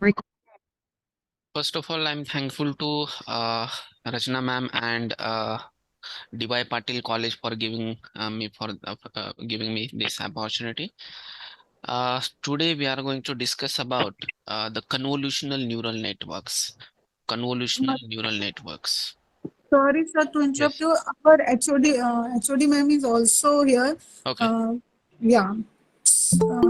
Rec- First of all, I'm thankful to Rachna ma'am and DY Patil College for giving me this opportunity. Today we are going to discuss about the convolutional neural networks. Convolutional neural networks. Sorry, sir, to interrupt Yes. you. Our HOD ma'am is also here. Okay. Uh, yeah,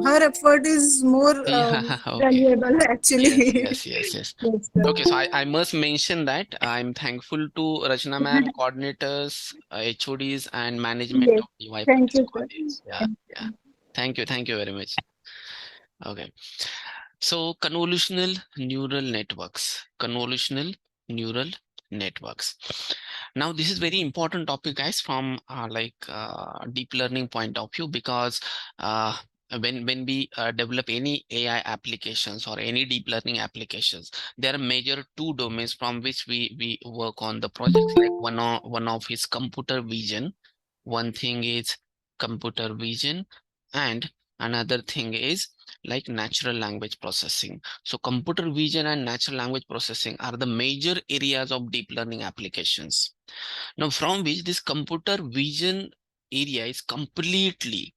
her effort is more Yeah. Okay. valuable Yes. actually. Yes. Yes. Yes. Yes, sir. Okay. So I must mention that I'm thankful to Rachna ma'am, coordinators, HODs, and management Yes. of DY Thank Patil you, sir. College. Yeah. Thank Yeah. Thank you. Thank you very much. Okay. So convolutional neural networks. Convolutional neural networks. Now, this is very important topic, guys, from deep learning point of view, because uh, when we develop any AI applications or any deep learning applications, there are major two domains from which we work on the projects. Like one of is computer vision. One thing is computer vision, and another thing is like natural language processing. So computer vision and natural language processing are the major areas of deep learning applications. Now, from which this computer vision area is completely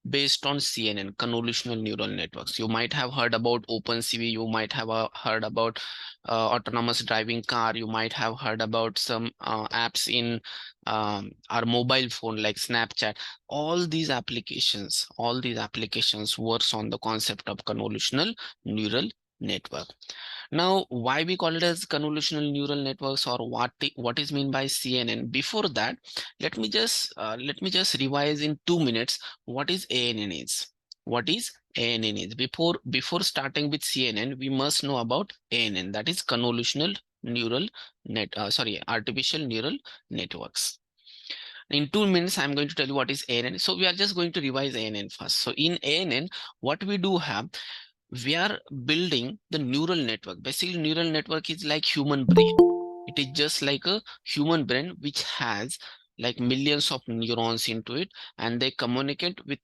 based on CNN, convolutional neural networks. You might have heard about OpenCV, you might have heard about autonomous driving car, you might have heard about some apps in our mobile phone like Snapchat. All these applications works on the concept of convolutional neural network. Now, why we call it as convolutional neural networks, or what is mean by CNN? Before that, let me just revise in 2 minutes what is ANN is. What is ANN is? Before starting with CNN, we must know about ANN. That is convolutional neural artificial neural networks. In 2 minutes, I'm going to tell you what is ANN. So we are just going to revise ANN first. So in ANN, what we do have, we are building the neural network. Basically, neural network is like human brain. It is just like a human brain which has like millions of neurons into it, and they communicate with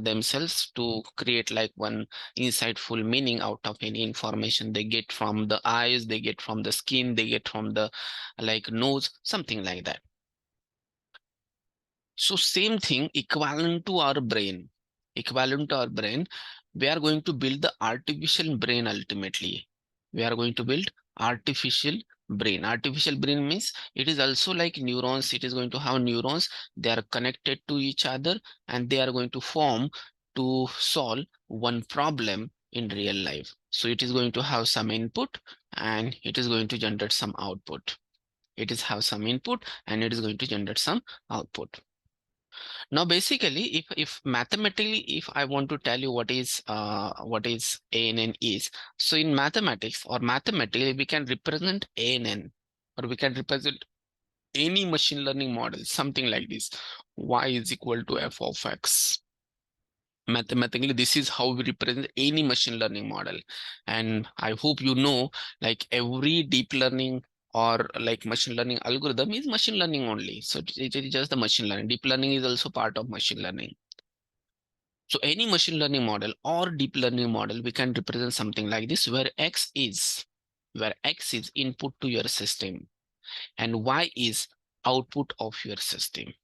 themselves to create like one insightful meaning out of any information they get from the eyes, they get from the skin, they get from the like nose, something like that. So same thing, equivalent to our brain, we are going to build the artificial brain ultimately. We are going to build artificial brain. Artificial brain means it is also like neurons. It is going to have neurons. They are connected to each other and they are going to form to solve one problem in real life. So it is going to have some input and it is going to generate some output. It is have some input and it is going to generate some output. Now, basically, if mathematically, if I want to tell you what is ANN is, so in mathematics or mathematically, we can represent ANN, or we can represent any machine learning model, something like this. Y is equal to f of x. Mathematically, this is how we represent any machine learning model. And I hope you know, like every deep learning or like machine learning algorithm is machine learning only. So it is just the machine learning. Deep learning is also part of machine learning. So any machine learning model or deep learning model, we can represent something like this, where X is input to your system and Y is output of your system.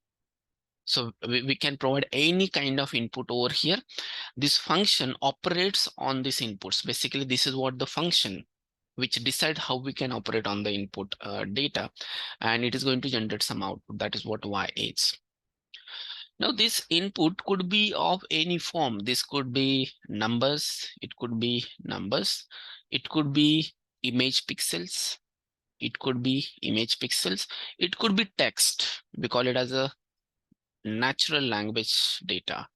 So we can provide any kind of input over here. This function operates on these inputs. Basically, this is what the function which decide how we can operate on the input data, and it is going to generate some output. That is what Y is. Now, this input could be of any form. This could be numbers. It could be numbers. It could be image pixels. It could be image pixels. It could be text. We call it as a natural language data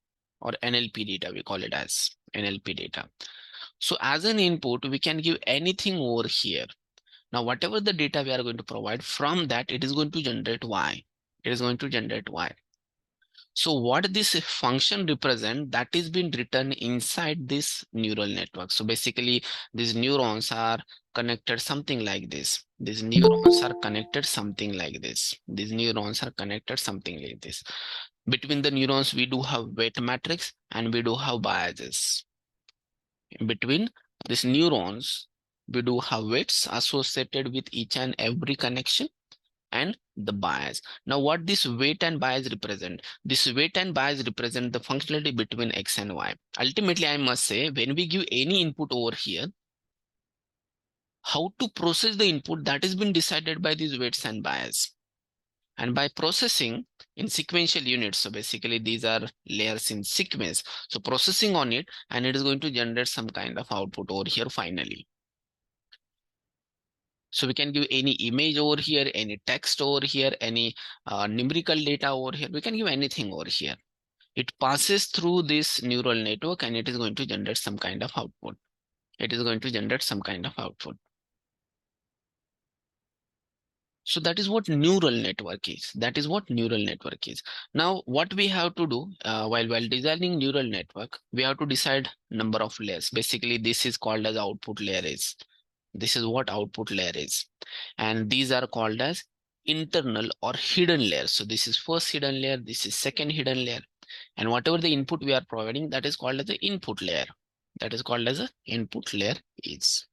or NLP data. We call it as NLP data. So as an input, we can give anything over here. Now, whatever the data we are going to provide from that, it is going to generate Y. It is going to generate Y. So what this function represent, that is being written inside this neural network. So basically these neurons are connected something like this. These neurons are connected something like this. These neurons are connected something like this. Between the neurons, we do have weight matrix and we do have biases. Between these neurons, We do have weights associated with each and every connection and the bias. Now what this weight and bias represent? This weight and bias represent the functionality between X and Y. Ultimately, I must say, when we give any input over here, how to process the input, that has been decided by these weights and bias. And by processing in sequential units, so basically these are layers in sequence. So processing on it, and it is going to generate some kind of output over here finally. So we can give any image over here, any text over here, any numerical data over here. We can give anything over here. It passes through this neural network and it is going to generate some kind of output. It is going to generate some kind of output. So that is what neural network is. That is what neural network is. Now, what we have to do while designing neural network, we have to decide number of layers. Basically, this is called as output layer is. This is what output layer is. And these are called as internal or hidden layers. So this is first hidden layer. This is second hidden layer. And whatever the input we are providing, that is called as the input layer. That is called as a input layer is.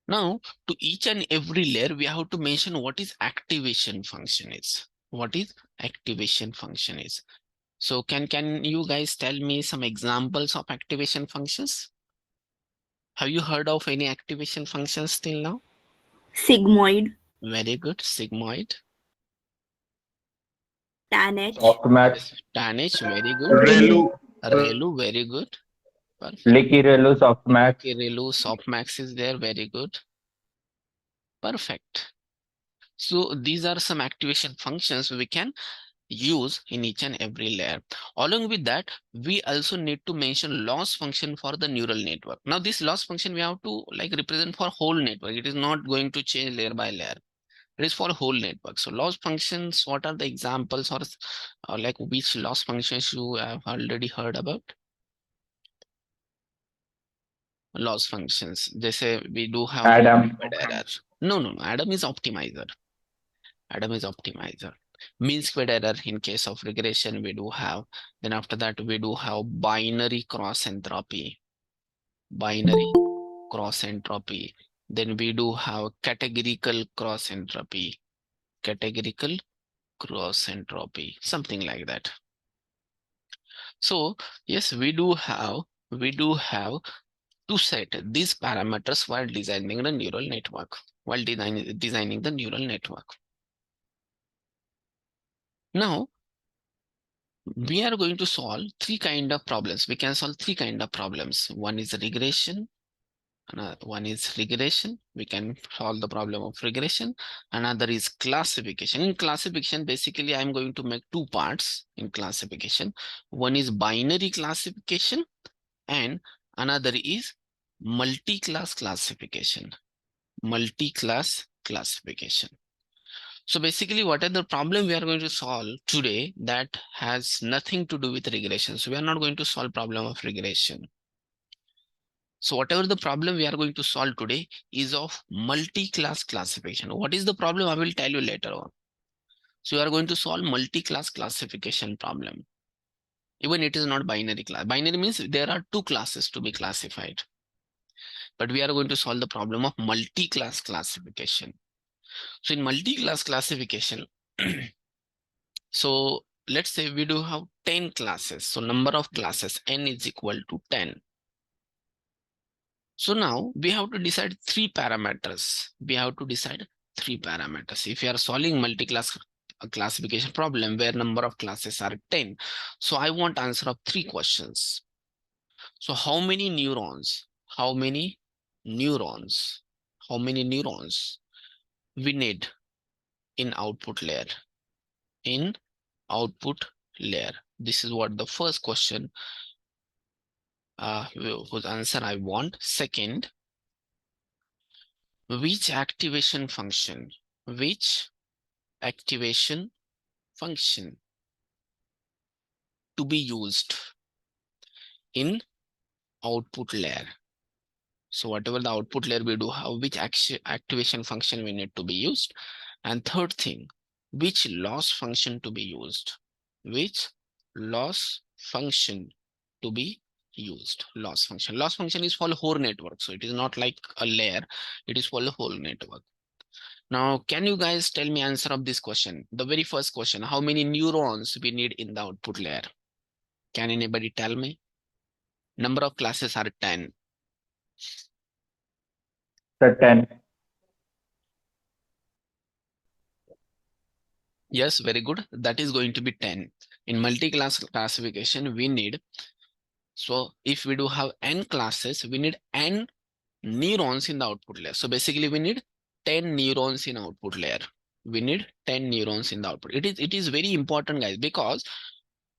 Now, to each and every layer, we have to mention what is activation function is. What is activation function is. So can you guys tell me some examples of activation functions? Have you heard of any activation functions till now? Sigmoid, Very good. Sigmoid. tanh, Softmax, Tan H, very good. Relu, Relu, very good. Perfect. Licky Relu, Softmax. Relu, Softmax is there. Very good. Perfect. So these are some activation functions we can use in each and every layer. Along with that, we also need to mention loss function for the neural network. Now this loss function we have to like represent for whole network. It is not going to change layer by layer. It is for whole network. So loss functions, what are the examples or like which loss functions you have already heard about? Loss functions. They say we do have Adam. error. No. Adam is optimizer. Adam is optimizer. Mean squared error in case of regression we do have. Then after that we do have binary cross entropy. Binary cross entropy. Then we do have categorical cross entropy. Categorical cross entropy. Something like that. So yes, we do have to set these parameters while designing the neural network. While designing the neural network. Now, we are going to solve three kind of problems. We can solve three kind of problems. One is regression. One is regression. We can solve the problem of regression. Another is classification. In classification, basically, I'm going to make two parts in classification. One is binary classification and another is multi-class classification. Multi-class classification. So basically, what are the problem we are going to solve today that has nothing to do with regression? So we are not going to solve problem of regression. So whatever the problem we are going to solve today is of multi-class classification. What is the problem? I will tell you later on. So we are going to solve multi-class classification problem. Even it is not binary class. Binary means there are two classes to be classified. But we are going to solve the problem of multi-class classification. So in multi-class classification, so let's say we do have 10 classes. So number of classes n is equal to 10. So now we have to decide three parameters. We have to decide three parameters. If you are solving multi-class classification problem where number of classes are 10, so I want answer of three questions. So how many neurons? How many neurons? How many neurons we need in output layer? In output layer. This is what the first question whose answer I want. Second, which activation function to be used in output layer? So whatever the output layer we do have, which activation function we need to be used. And third thing, which loss function to be used? Which loss function to be used. Loss function. Loss function is for the whole network. So it is not like a layer. It is for the whole network. Now, can you guys tell me answer of this question? The very first question, how many neurons we need in the output layer? Can anybody tell me? Number of classes are 10. Sir, 10. Yes, very good. That is going to be 10. In multi-class classification, we need, so if we do have n classes, we need n neurons in the output layer. So basically we need 10 neurons in output layer. We need 10 neurons in the output. It is very important, guys, because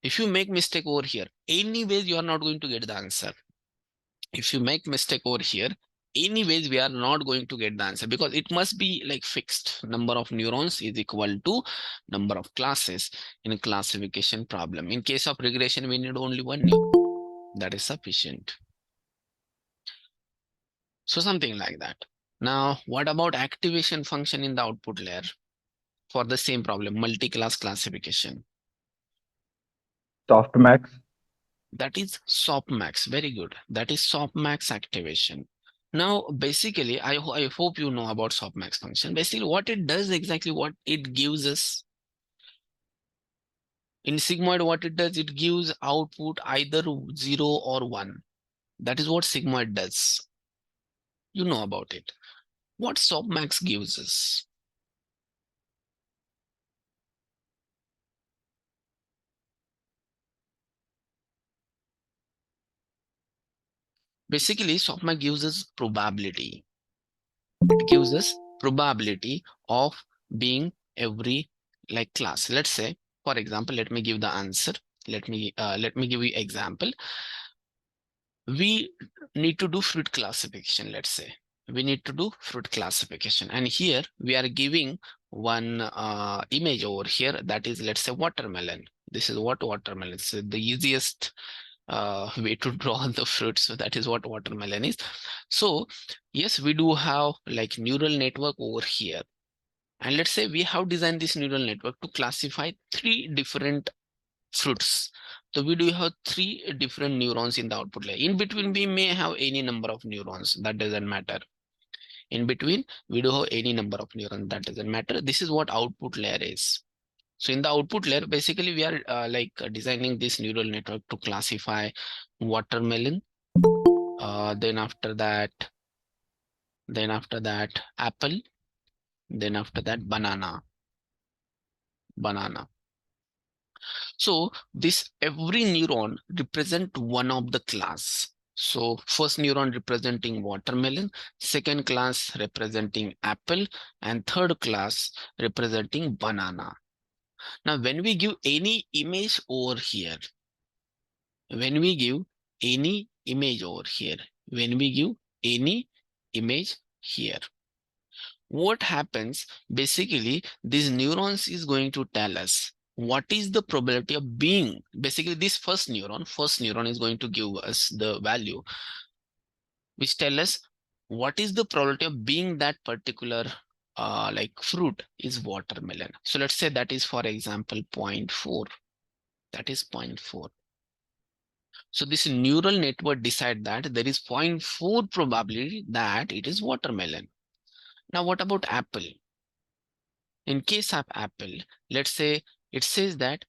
if you make mistake over here, anyways, you are not going to get the answer. If you make mistake over here, anyways, we are not going to get the answer because it must be like fixed. Number of neurons is equal to number of classes in a classification problem. In case of regression, we need only one neuron. That is sufficient. So something like that. Now, what about activation function in the output layer for the same problem, multi-class classification? Softmax. That is softmax. Very good. That is softmax activation. Now, basically, I hope you know about softmax function. Basically, what it does exactly, what it gives us in sigmoid, what it does, it gives output either 0 or 1. That is what sigmoid does. You know about it. What softmax gives us? Basically, softmax gives us probability. It gives us probability of being every like class. Let's say, for example, let me give the answer. Let me give you example. We need to do fruit classification. Let's say we need to do fruit classification, and here we are giving one image over here. That is, let's say, watermelon. This is what watermelon is. So the easiest way to draw the fruit. So that is what watermelon is. So yes, we do have like neural network over here. And let's say we have designed this neural network to classify 3 different fruits. So we do have 3 different neurons in the output layer. In between, we may have any number of neurons. That doesn't matter. In between, we do have any number of neurons. That doesn't matter. This is what output layer is. So in the output layer, basically we are designing this neural network to classify watermelon. Then after that, apple. Then after that, banana. So this every neuron represent one of the class. So first neuron representing watermelon, second class representing apple, and third class representing banana. Now, when we give any image over here, when we give any image over here, when we give any image here, what happens? Basically, these neurons is going to tell us what is the probability of being. Basically, this first neuron is going to give us the value, which tell us what is the probability of being that particular like fruit is watermelon. So let's say that is, for example, 0.4. That is 0.4. So this neural network decide that there is 0.4 probability that it is watermelon. Now, what about apple? In case of apple, let's say it says that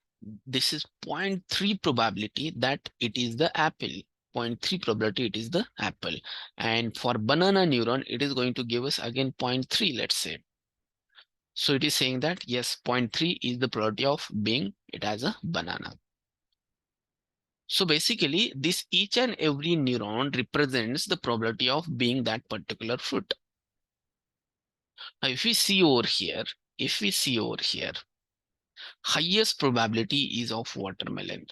this is 0.3 probability that it is the apple. 0.3 probability it is the apple. And for banana neuron, it is going to give us again 0.3, let's say. So it is saying that yes, 0.3 is the probability of being it as a banana. So basically, this each and every neuron represents the probability of being that particular fruit. Now, if we see over here, highest probability is of watermelon.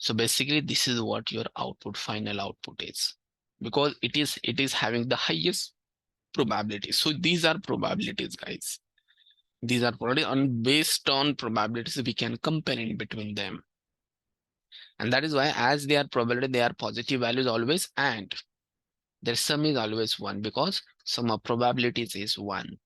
So basically, this is what your output, final output is, because it is having the highest probability. So these are probabilities, guys. These are probably based on probabilities, we can compare in between them. And that is why, as they are probability, they are positive values always, and their sum is always 1, because sum of probabilities is 1.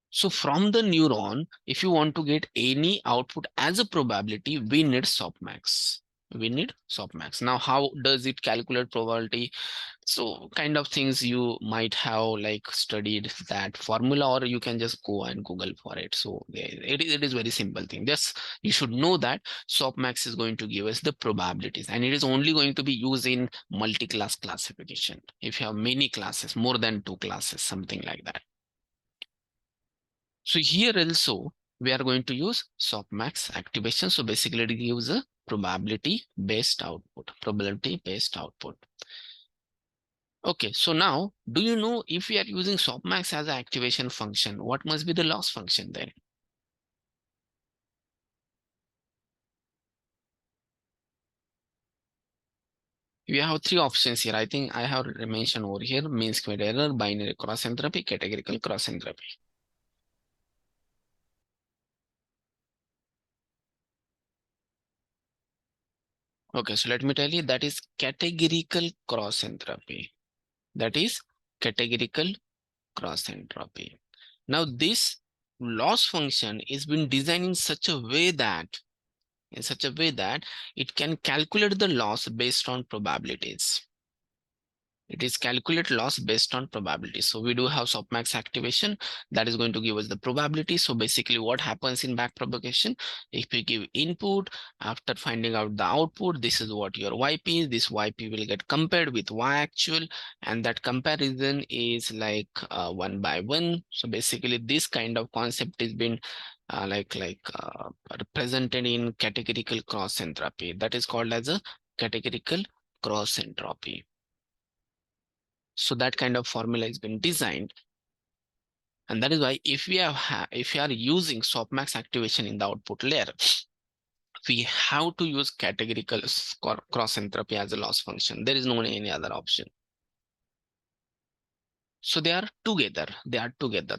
So from the neuron, if you want to get any output as a probability, we need softmax. We need softmax. Now, how does it calculate probability? So kind of things you might have like studied that formula, or you can just go and Google for it. So it is very simple thing. Just you should know that softmax is going to give us the probabilities, and it is only going to be used in multi-class classification. If you have many classes, more than 2 classes, something like that. So here also we are going to use softmax activation. So basically it gives a probability based output, probability based output. Okay, so now, do you know if we are using softmax as an activation function, what must be the loss function then? We have 3 options here. I think I have mentioned over here: mean squared error, binary cross entropy, categorical cross entropy. Okay, so let me tell you, that is categorical cross entropy. That is categorical cross entropy. Now this loss function is been designed in such a way that it can calculate the loss based on probabilities. It is calculate loss based on probability. So we do have softmax activation that is going to give us the probability. So basically what happens in backpropagation, if we give input, after finding out the output, this is what your YP is. This YP will get compared with Y actual, and that comparison is like 1 by 1. So basically this kind of concept is been represented in categorical cross entropy. That is called as a categorical cross entropy. So that kind of formula has been designed. And that is why if we are using softmax activation in the output layer, we have to use categorical cross entropy as a loss function. There is no any other option. So they are together.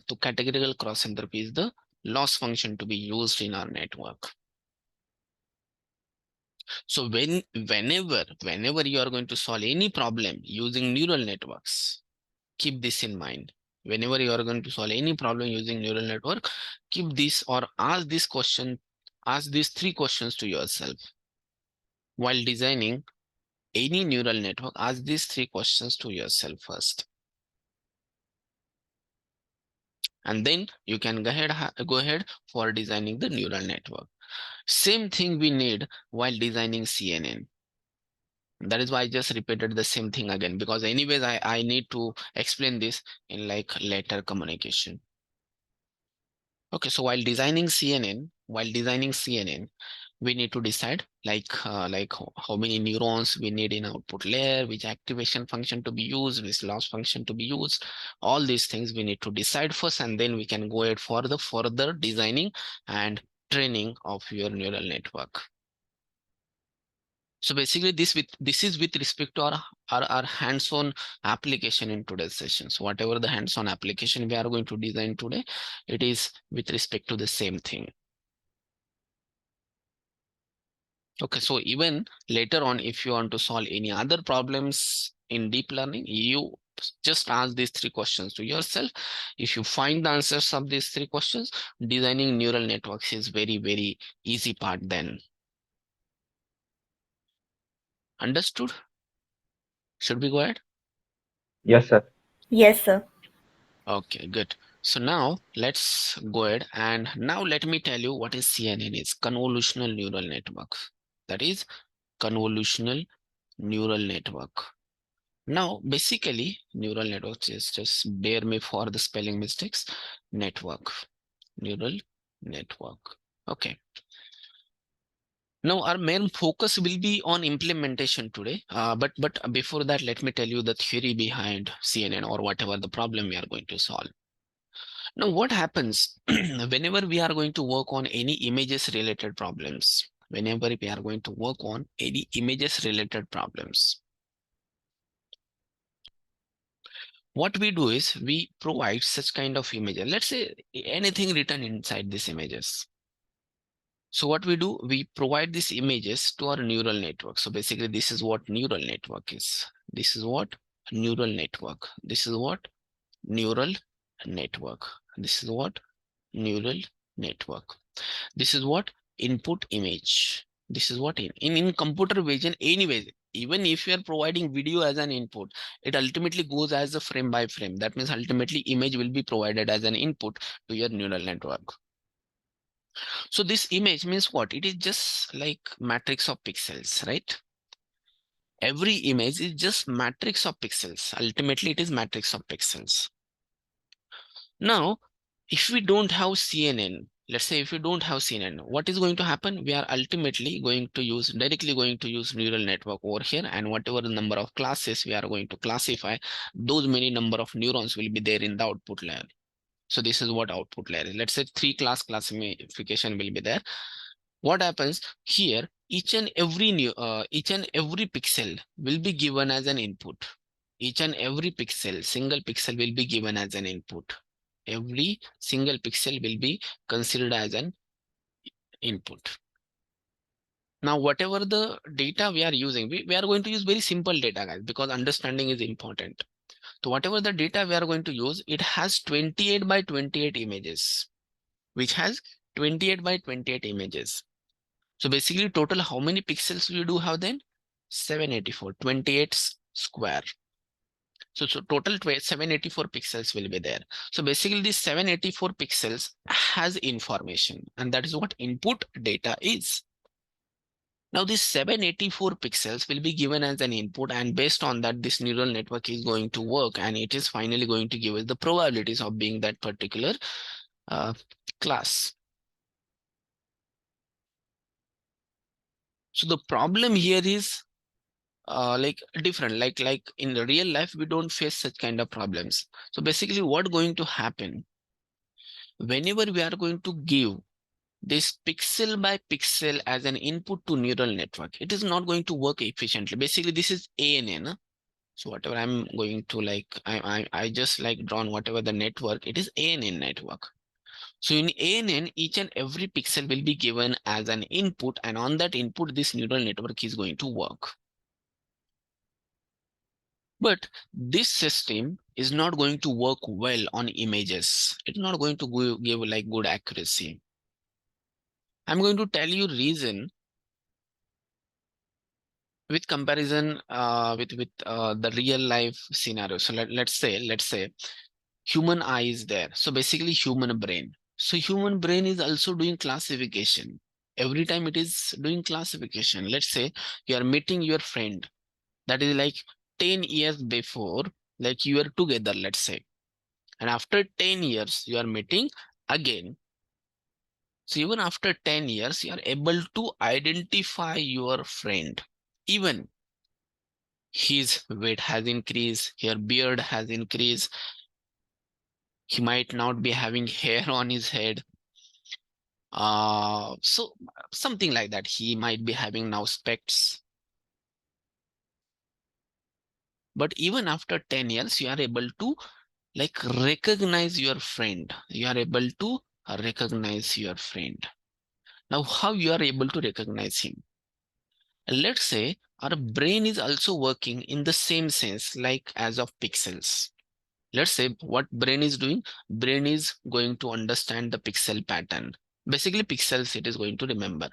So categorical cross entropy is the loss function to be used in our network. So whenever you are going to solve any problem using neural networks, keep this in mind. Whenever you are going to solve any problem using neural network, keep this or ask this question, ask these 3 questions to yourself. While designing any neural network, ask these 3 questions to yourself first. And then you can go ahead for designing the neural network. Same thing we need while designing CNN. That is why I just repeated the same thing again, because anyways, I need to explain this in like later communication. Okay, so while designing CNN, we need to decide like how many neurons we need in output layer, which activation function to be used, which loss function to be used. All these things we need to decide first, and then we can go ahead for the further designing and training of your neural network. So basically this is with respect to our hands-on application in today's session. So whatever the hands-on application we are going to design today, it is with respect to the same thing. Okay, so even later on, if you want to solve any other problems in deep learning, you just ask these 3 questions to yourself. If you find the answers of these 3 questions, designing neural networks is very, very easy part then. Understood? Should we go ahead? Yes, sir. Yes, sir. Okay, good. So now let's go ahead, and now let me tell you what is CNN is. Convolutional neural network. That is convolutional neural network. Now, basically, neural networks is just bear me for the spelling mistakes. Network, neural network. Okay. Now, our main focus will be on implementation today. But before that, let me tell you the theory behind CNN or whatever the problem we are going to solve. Now, what happens whenever we are going to work on any images related problems? Whenever we are going to work on any images related problems, what we do is we provide such kind of images. Let's say anything written inside these images. So what we do, we provide these images to our neural network. So basically, this is what neural network is. This is what neural network. This is what neural network. This is what neural network. This is what input image. This is what in computer vision, anyways, even if you are providing video as an input, it ultimately goes as a frame by frame. That means ultimately image will be provided as an input to your neural network. So this image means what? It is just like matrix of pixels, right? Every image is just matrix of pixels. Ultimately, it is matrix of pixels. Now, if we don't have CNN, let's say if we don't have CNN, what is going to happen? We are ultimately going to use, directly going to use neural network over here, and whatever the number of classes we are going to classify, those many number of neurons will be there in the output layer. So this is what output layer is. Let's say 3-class classification will be there. What happens here? Each and every pixel will be given as an input. Each and every pixel, single pixel will be given as an input. Every single pixel will be considered as an input. Now, whatever the data we are using, we are going to use very simple data, guys, because understanding is important. So whatever the data we are going to use, it has 28 by 28 images, which has 28 by 28 images. So basically total how many pixels we do have then? 784, 28 square. So total 784 pixels will be there. So basically this 784 pixels has information, and that is what input data is. Now this 784 pixels will be given as an input, and based on that, this neural network is going to work, and it is finally going to give us the probabilities of being that particular class. So the problem here is like different, like in the real life, we don't face such kind of problems. So basically what going to happen, whenever we are going to give this pixel by pixel as an input to neural network, it is not going to work efficiently. Basically this is ANN. So whatever I'm going to like, I just like drawn whatever the network, it is ANN network. So in ANN, each and every pixel will be given as an input, and on that input, this neural network is going to work. But this system is not going to work well on images. It's not going to give like good accuracy. I'm going to tell you reason with comparison with the real life scenario. So let's say human eye is there. So basically human brain. So human brain is also doing classification. Every time it is doing classification. Let's say you are meeting your friend. That is like 10 years before, like you are together, let's say. And after 10 years, you are meeting again. So even after 10 years, you are able to identify your friend. Even his weight has increased, your beard has increased. He might not be having hair on his head. So something like that. He might be having now specs. But even after 10 years, you are able to like recognize your friend. You are able to recognize your friend. Now, how you are able to recognize him? Let's say our brain is also working in the same sense, like as of pixels. Let's say what brain is doing, brain is going to understand the pixel pattern. Basically pixels it is going to remember.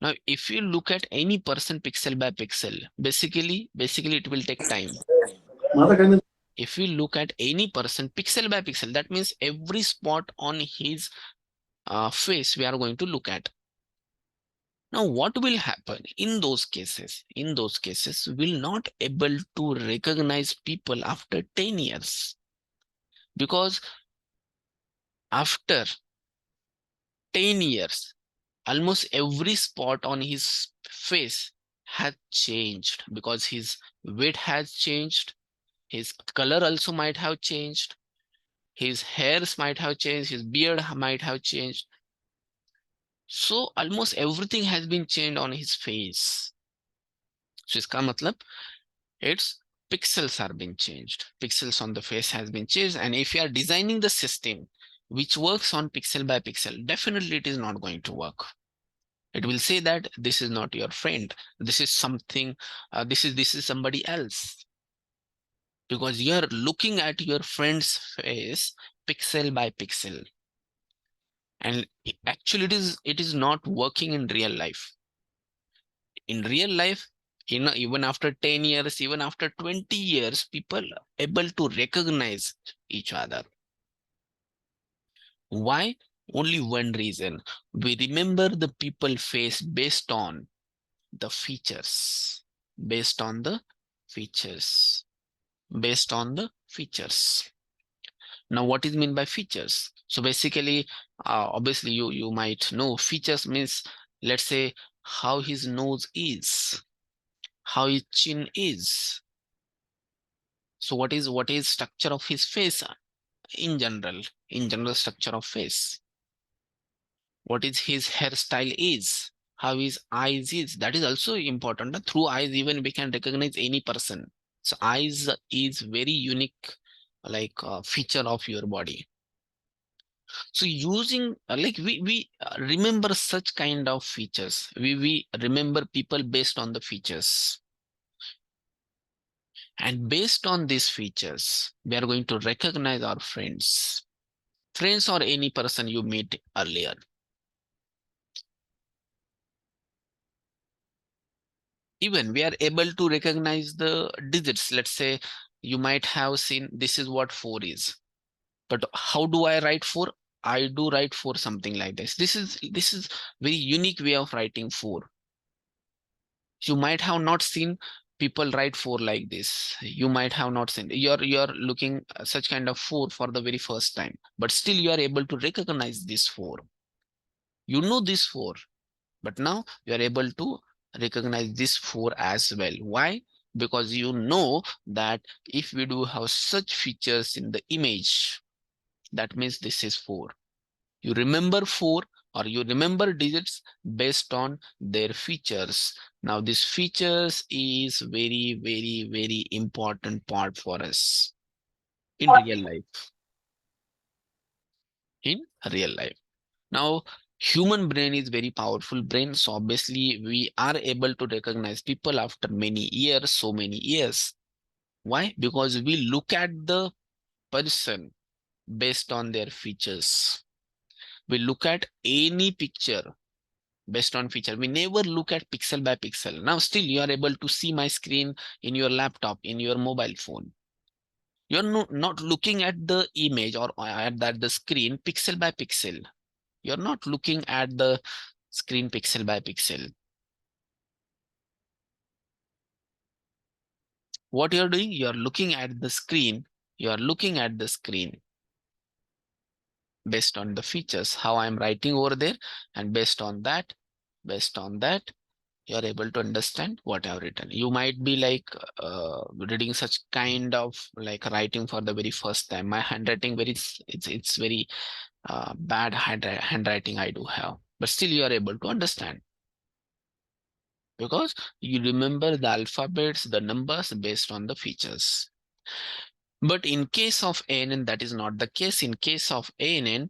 Now, if you look at any person pixel by pixel, basically it will take time. If we look at any person pixel by pixel, that means every spot on his face we are going to look at. Now, what will happen in those cases? In those cases, we'll not able to recognize people after 10 years. Because after 10 years, almost every spot on his face has changed, because his weight has changed. His color also might have changed. His hairs might have changed. His beard might have changed. So almost everything has been changed on his face. So iska matlab, its pixels are being changed. Pixels on the face has been changed. And if you are designing the system which works on pixel by pixel, definitely it is not going to work. It will say that this is not your friend. This is something, this is somebody else. Because you are looking at your friend's face pixel by pixel. And actually it is not working in real life. In real life, even after 10 years, even after 20 years, people are able to recognize each other. Why? Only one reason. We remember the people face based on the features. Based on the features. Based on the features. Now, what is meant by features? So basically, obviously, you might know features means, let's say, how his nose is, how his chin is. So what is structure of his face in general structure of face? What is his hairstyle is, how his eyes is, that is also important. Through eyes even we can recognize any person. So eyes is very unique, like feature of your body. So using like we remember such kind of features. We remember people based on the features. And based on these features, we are going to recognize our friends. Friends or any person you meet earlier. Even we are able to recognize the digits. Let's say you might have seen this is what 4 is. But how do I write 4? I do write 4 something like this. This is very unique way of writing 4. You might have not seen people write 4 like this. You might have not seen. You're looking such kind of 4 for the very first time, but still you are able to recognize this 4. You know this 4, but now you are able to recognize this 4 as well. Why? Because you know that if we do have such features in the image, that means this is 4. You remember 4 or you remember digits based on their features. Now this features is very, very, very important part for us in real life. In real life. Now, human brain is very powerful brain. So obviously we are able to recognize people after many years, so many years. Why? Because we look at the person based on their features. We look at any picture based on feature. We never look at pixel by pixel. Now still you are able to see my screen in your laptop, in your mobile phone. You're not looking at the image or at that the screen pixel by pixel. You're not looking at the screen pixel by pixel. What you're doing, you're looking at the screen. You're looking at the screen based on the features, how I'm writing over there, and based on that, you're able to understand what I've written. You might be like reading such kind of like writing for the very first time. My handwriting it's very bad handwriting I do have, but still you are able to understand because you remember the alphabets, the numbers based on the features. But in case of ANN, that is not the case. In case of ANN,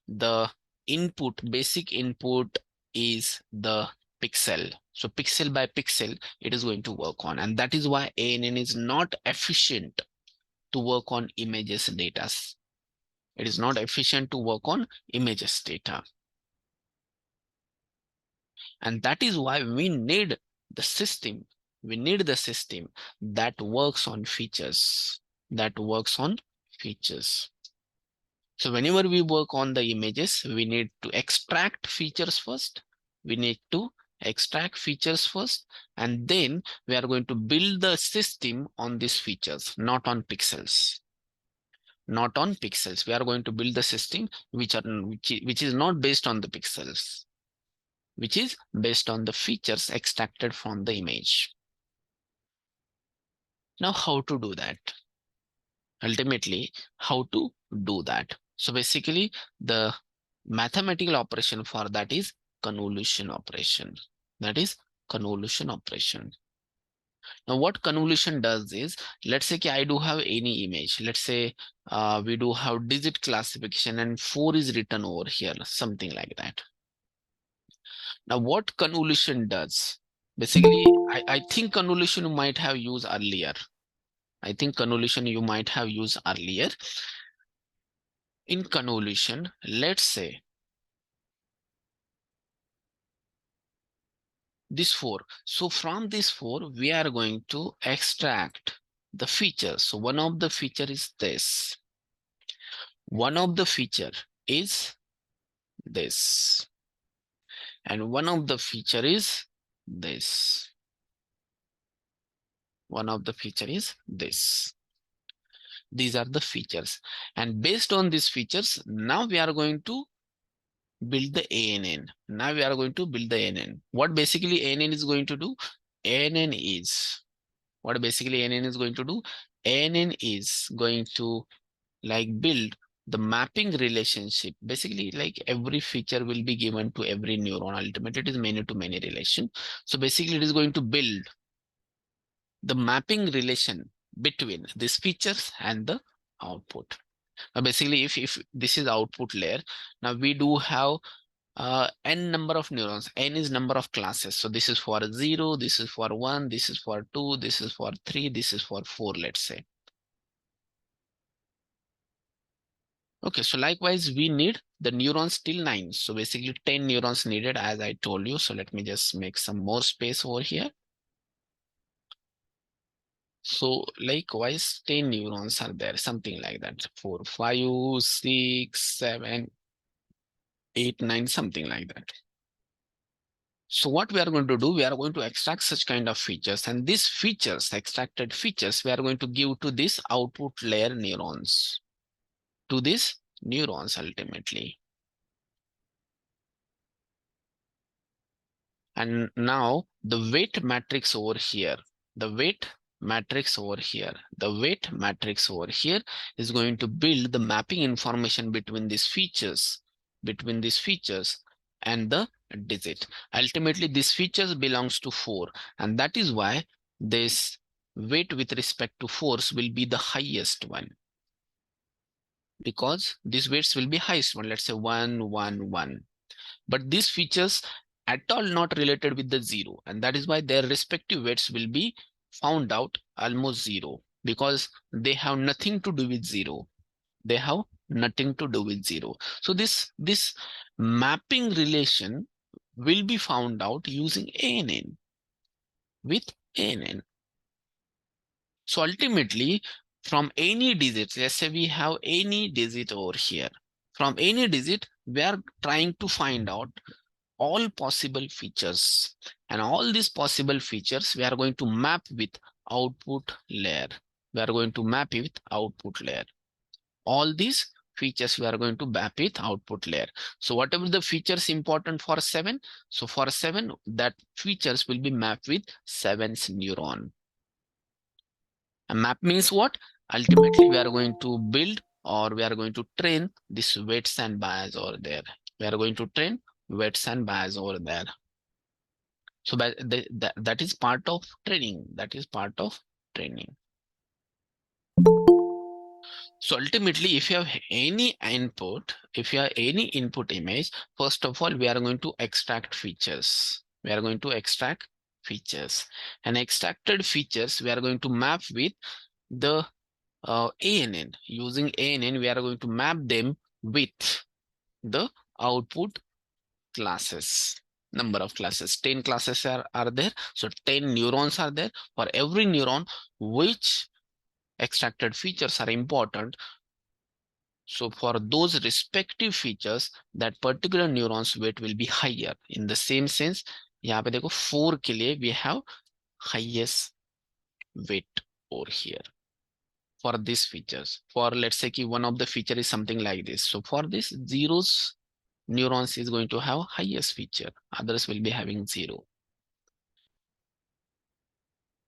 the input, basic input is the pixel. So pixel by pixel, it is going to work on. And that is why ANN is not efficient to work on images data. It is not efficient to work on images data. And that is why we need the system. We need the system that works on features, that works on features. So whenever we work on the images, we need to extract features first. We need to extract features first, and then we are going to build the system on these features, not on pixels. Not on pixels. We are going to build the system which is not based on the pixels, which is based on the features extracted from the image. Now, how to do that? Ultimately, how to do that? So basically, the mathematical operation for that is convolution operation. That is convolution operation. Now, what convolution does is, let's say I do have any image. Let's say we do have digit classification and 4 is written over here, something like that. Now, what convolution does? Basically, I think convolution you might have used earlier. I think convolution you might have used earlier. In convolution, let's say this 4. So from this 4, we are going to extract the features. So one of the feature is this. One of the feature is this. And one of the feature is this. One of the feature is this. These are the features. And based on these features, now we are going to build the ANN. Now we are going to build the ANN. What basically ANN is going to do? ANN is, what basically ANN is going to do? ANN is going to like build the mapping relationship. Basically, like every feature will be given to every neuron. Ultimately, it is many-to-many relation. So basically, it is going to build the mapping relation between these features and the output. Now, basically, if this is output layer, now we do have n number of neurons. N is number of classes. So this is for 0, this is for 1, this is for 2, this is for 3, this is for 4, let's say. Okay, so likewise, we need the neurons till 9. So basically 10 neurons needed, as I told you. So let me just make some more space over here. So likewise, 10 neurons are there, something like that. 4, 5, 6, 7, 8, 9, something like that. So what we are going to do, we are going to extract such kind of features, and these features, extracted features, we are going to give to this output layer neurons, to these neurons ultimately. And now the weight matrix over here, the weight matrix over here, the weight matrix over here is going to build the mapping information between these features, and the digit. Ultimately, these features belongs to 4, and that is why this weight with respect to force will be the highest one, because these weights will be highest one. Let's say 1, 1, 1. But these features at all not related with the 0, and that is why their respective weights will be found out almost 0, because they have nothing to do with 0. They have nothing to do with 0. So this mapping relation will be found out using ANN, with ANN. So ultimately, from any digit, let's say we have any digit over here. From any digit, we are trying to find out all possible features, and all these possible features we are going to map with output layer. We are going to map it with output layer. All these features we are going to map with output layer. So whatever the features important for 7, so for 7, that features will be mapped with 7's neuron. A map means what? Ultimately, we are going to build, or we are going to train this weights and bias over there. We are going to train weights and bias over there. So that is part of training. That is part of training. So ultimately, if you have any input, if you have any input image, first of all, we are going to extract features. We are going to extract features, and extracted features we are going to map with the ANN. Using ANN, we are going to map them with the output classes. Number of classes, 10 classes are there. So 10 neurons are there. For every neuron, which extracted features are important. So for those respective features, that particular neuron's weight will be higher. In the same sense, यहाँ पे देखो 4 के लिए we have highest weight over here for these features. For let's say कि one of the feature is something like this. So for this, zeros neurons is going to have highest feature. Others will be having 0.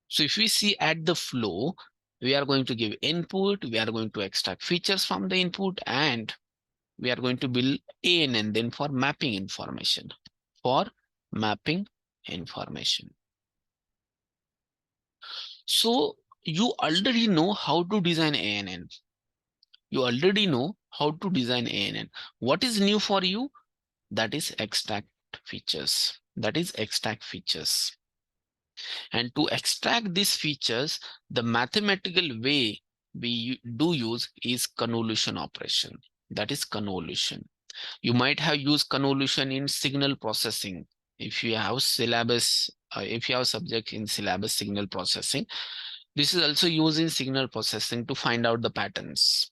So if we see at the flow, we are going to give input, we are going to extract features from the input, and we are going to build ANN then for mapping information. For mapping information. So you already know how to design ANN. You already know how to design ANN. What is new for you? That is extract features. That is extract features. And to extract these features, the mathematical way we do use is convolution operation. That is convolution. You might have used convolution in signal processing. if you have syllabus, if you have subject in syllabus signal processing, this is also used in signal processing to find out the patterns.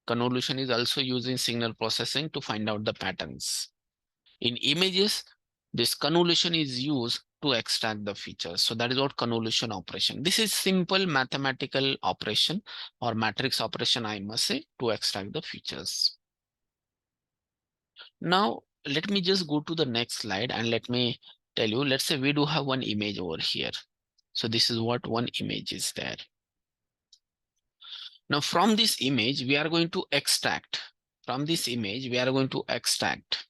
Convolution is also used in signal processing to find out the patterns. In images, this convolution is used to extract the features. So that is what convolution operation. This is simple mathematical operation or matrix operation, I must say, to extract the features. Now, let me just go to the next slide and let me tell you, let's say we do have one image over here. So this is what one image is there. Now from this image, we are going to extract. From this image, we are going to extract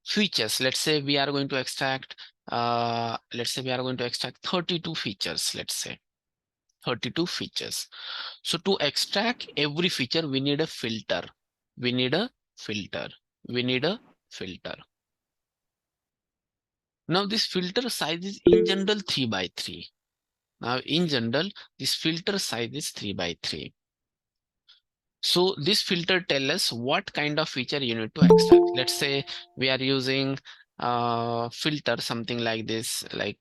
features. Let's say we are going to extract, let's say we are going to extract 32 features, let's say 32 features. So to extract every feature, we need a filter. We need a filter. We need a filter. Now this filter size is in general 3 by 3. Now in general, this filter size is 3 by 3. So this filter tells us what kind of feature you need to extract. Let's say we are using filter something like this, like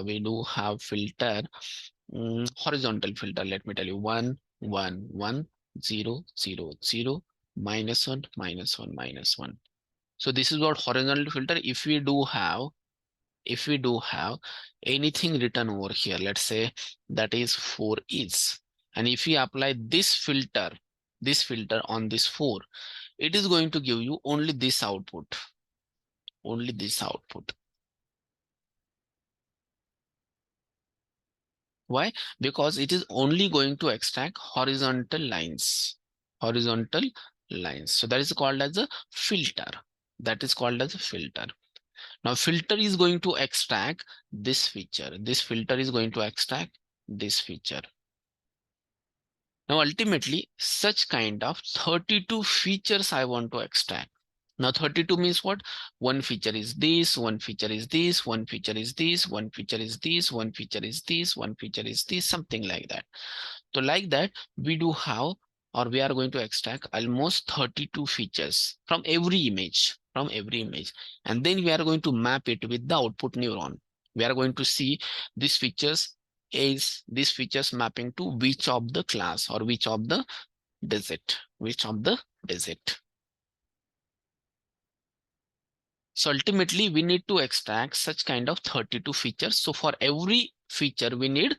we do have filter, horizontal filter. Let me tell you, 1 1 1 0 0 0 -1 -1 -1. So this is what horizontal filter. If we do have anything written over here, let's say that is 4 is, and if we apply this filter on this 4, it is going to give you only this output. Only this output. Why? Because it is only going to extract horizontal lines. Horizontal lines. So that is called as a filter. That is called as a filter. Now filter is going to extract this feature. This filter is going to extract this feature. Now ultimately, such kind of 32 features I want to extract. Now 32 means what? One feature is this, one feature is this, one feature is this, one feature is this, one feature is this, one feature is this, something like that. So like that, we do have, or we are going to extract almost 32 features from every image, and then we are going to map it with the output neuron. We are going to see these features mapping to which of the class or which of the digit. So ultimately, we need to extract such kind of 32 features. So for every feature, we need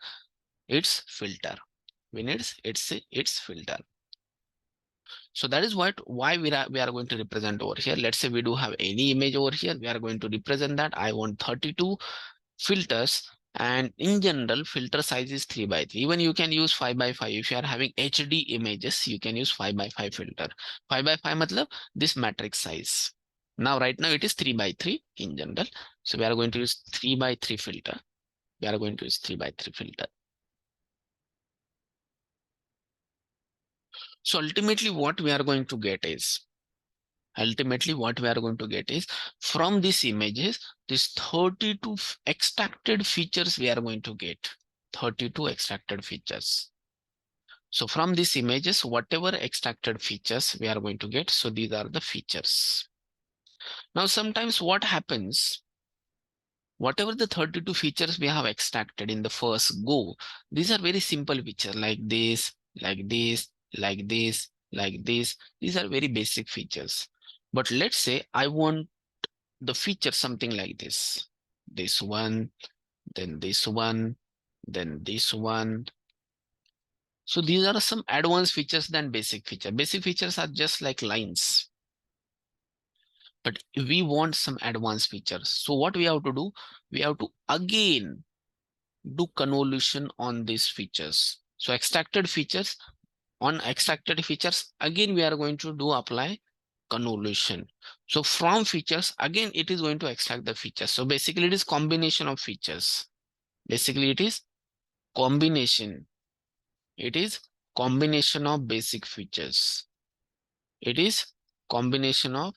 its filter. We need its filter. So that is why we are going to represent over here. Let's say we do have any image over here. We are going to represent that. I want 32 filters. And in general, filter size is 3 by 3. Even you can use 5 by 5. If you are having HD images, you can use 5 by 5 filter. 5 by 5 matlab this matrix size. Now, right now it is 3 by 3 in general. So we are going to use 3 by 3 filter. We are going to use 3 by 3 filter. So ultimately what we are going to get is, from these images, this 32 extracted features we are going to get. 32 extracted features. So from these images, whatever extracted features we are going to get, so these are the features. Now sometimes what happens, whatever the 32 features we have extracted in the first go, these are very simple features like this, like this, like this, like this. These are very basic features. But let's say I want the feature something like this. This one, then this one, then this one. So these are some advanced features than basic feature. Basic features are just like lines. But we want some advanced features. So what we have to do, we have to again do convolution on these features. So extracted features, again we are going to do apply convolution. So from features, again it is going to extract the features. So basically it is combination of features. Basically it is combination. It is combination of basic features. It is combination of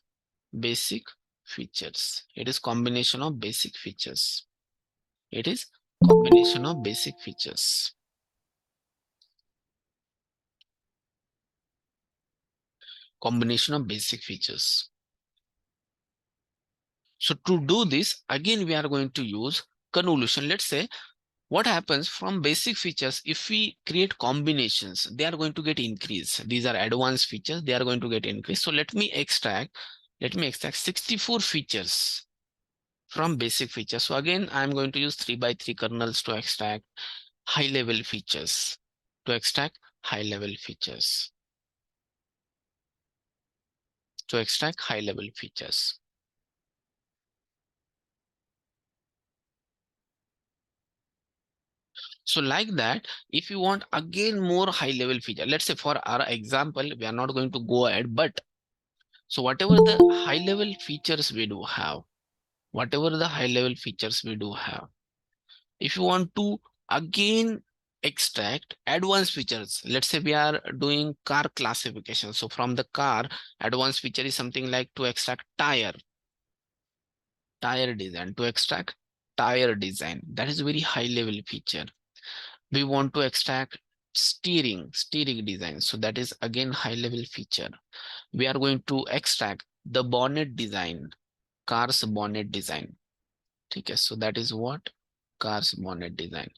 basic features. It is combination of basic features. It is combination of basic features. Combination of basic features. So to do this, again, we are going to use convolution. Let's say what happens from basic features, if we create combinations, they are going to get increased. These are advanced features, they are going to get increased. So let me extract 64 features from basic features. So again, I'm going to use 3x3 kernels to extract high level features, to extract high level features, to extract high level features. So like that, if you want again more high level feature, let's say for our example, we are not going to go ahead, but so whatever the high level features we do have, whatever the high level features we do have, if you want to again extract advanced features, let's say we are doing car classification. So from the car, advanced feature is something like to extract tire design, to extract tire design. That is a very high level feature. We want to extract steering design. So that is again high level feature. We are going to extract the bonnet design, car's bonnet design. Okay, so that is what car's bonnet design.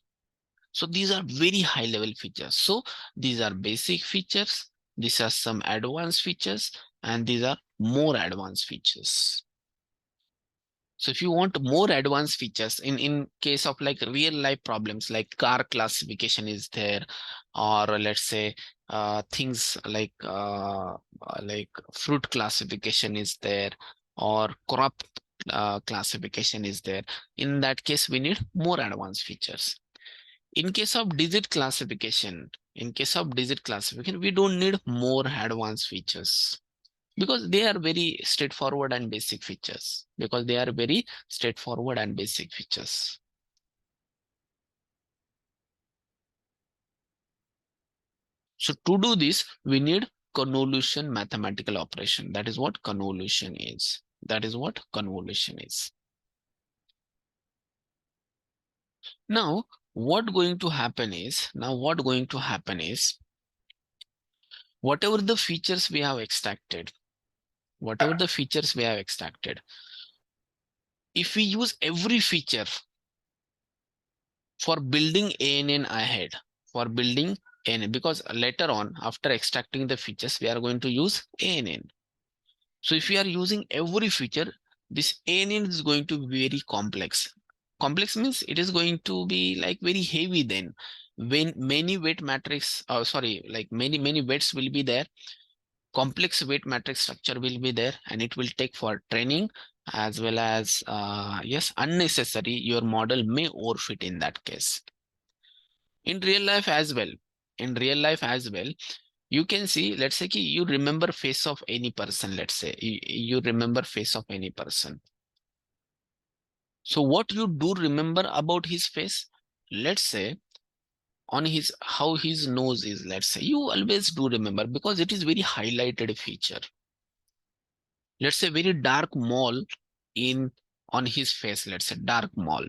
So these are very high level features. So these are basic features. These are some advanced features, and these are more advanced features. So if you want more advanced features in case of like real life problems, like car classification is there, or let's say things like fruit classification is there, or crop classification is there. In that case, we need more advanced features. In case of digit classification, we don't need more advanced features, because they are very straightforward and basic features. So to do this, we need convolution mathematical operation. That is what convolution is. Now, what going to happen is, whatever the features we have extracted, if we use every feature for building ANN ahead, because later on, after extracting the features, we are going to use ANN. So if we are using every feature, this ANN is going to be very complex. Complex means it is going to be like very heavy then. When many weight matrix, many weights will be there, complex weight matrix structure will be there, and it will take for training, as well as unnecessary, your model may overfit in that case. In real life as well, you can see, let's say you remember face of any person. Let's say you remember face of any person. So what you do remember about his face, let's say on how his nose is, let's say you always do remember, because it is very highlighted feature. Let's say very dark mole on his face, let's say dark mole.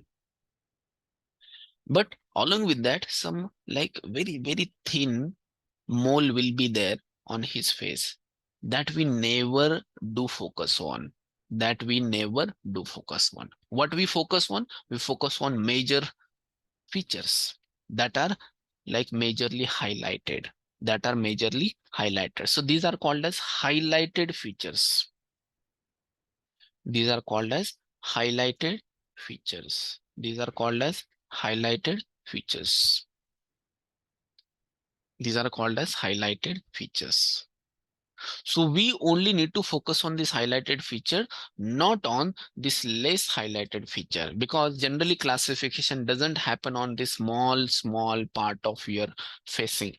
But along with that, some like very, very thin mole will be there on his face, that we never do focus on. What we focus on? We focus on major features that are like majorly highlighted. So these are called as highlighted features. These are called as highlighted features. So we only need to focus on this highlighted feature, not on this less highlighted feature, because generally classification doesn't happen on this small part of your facing.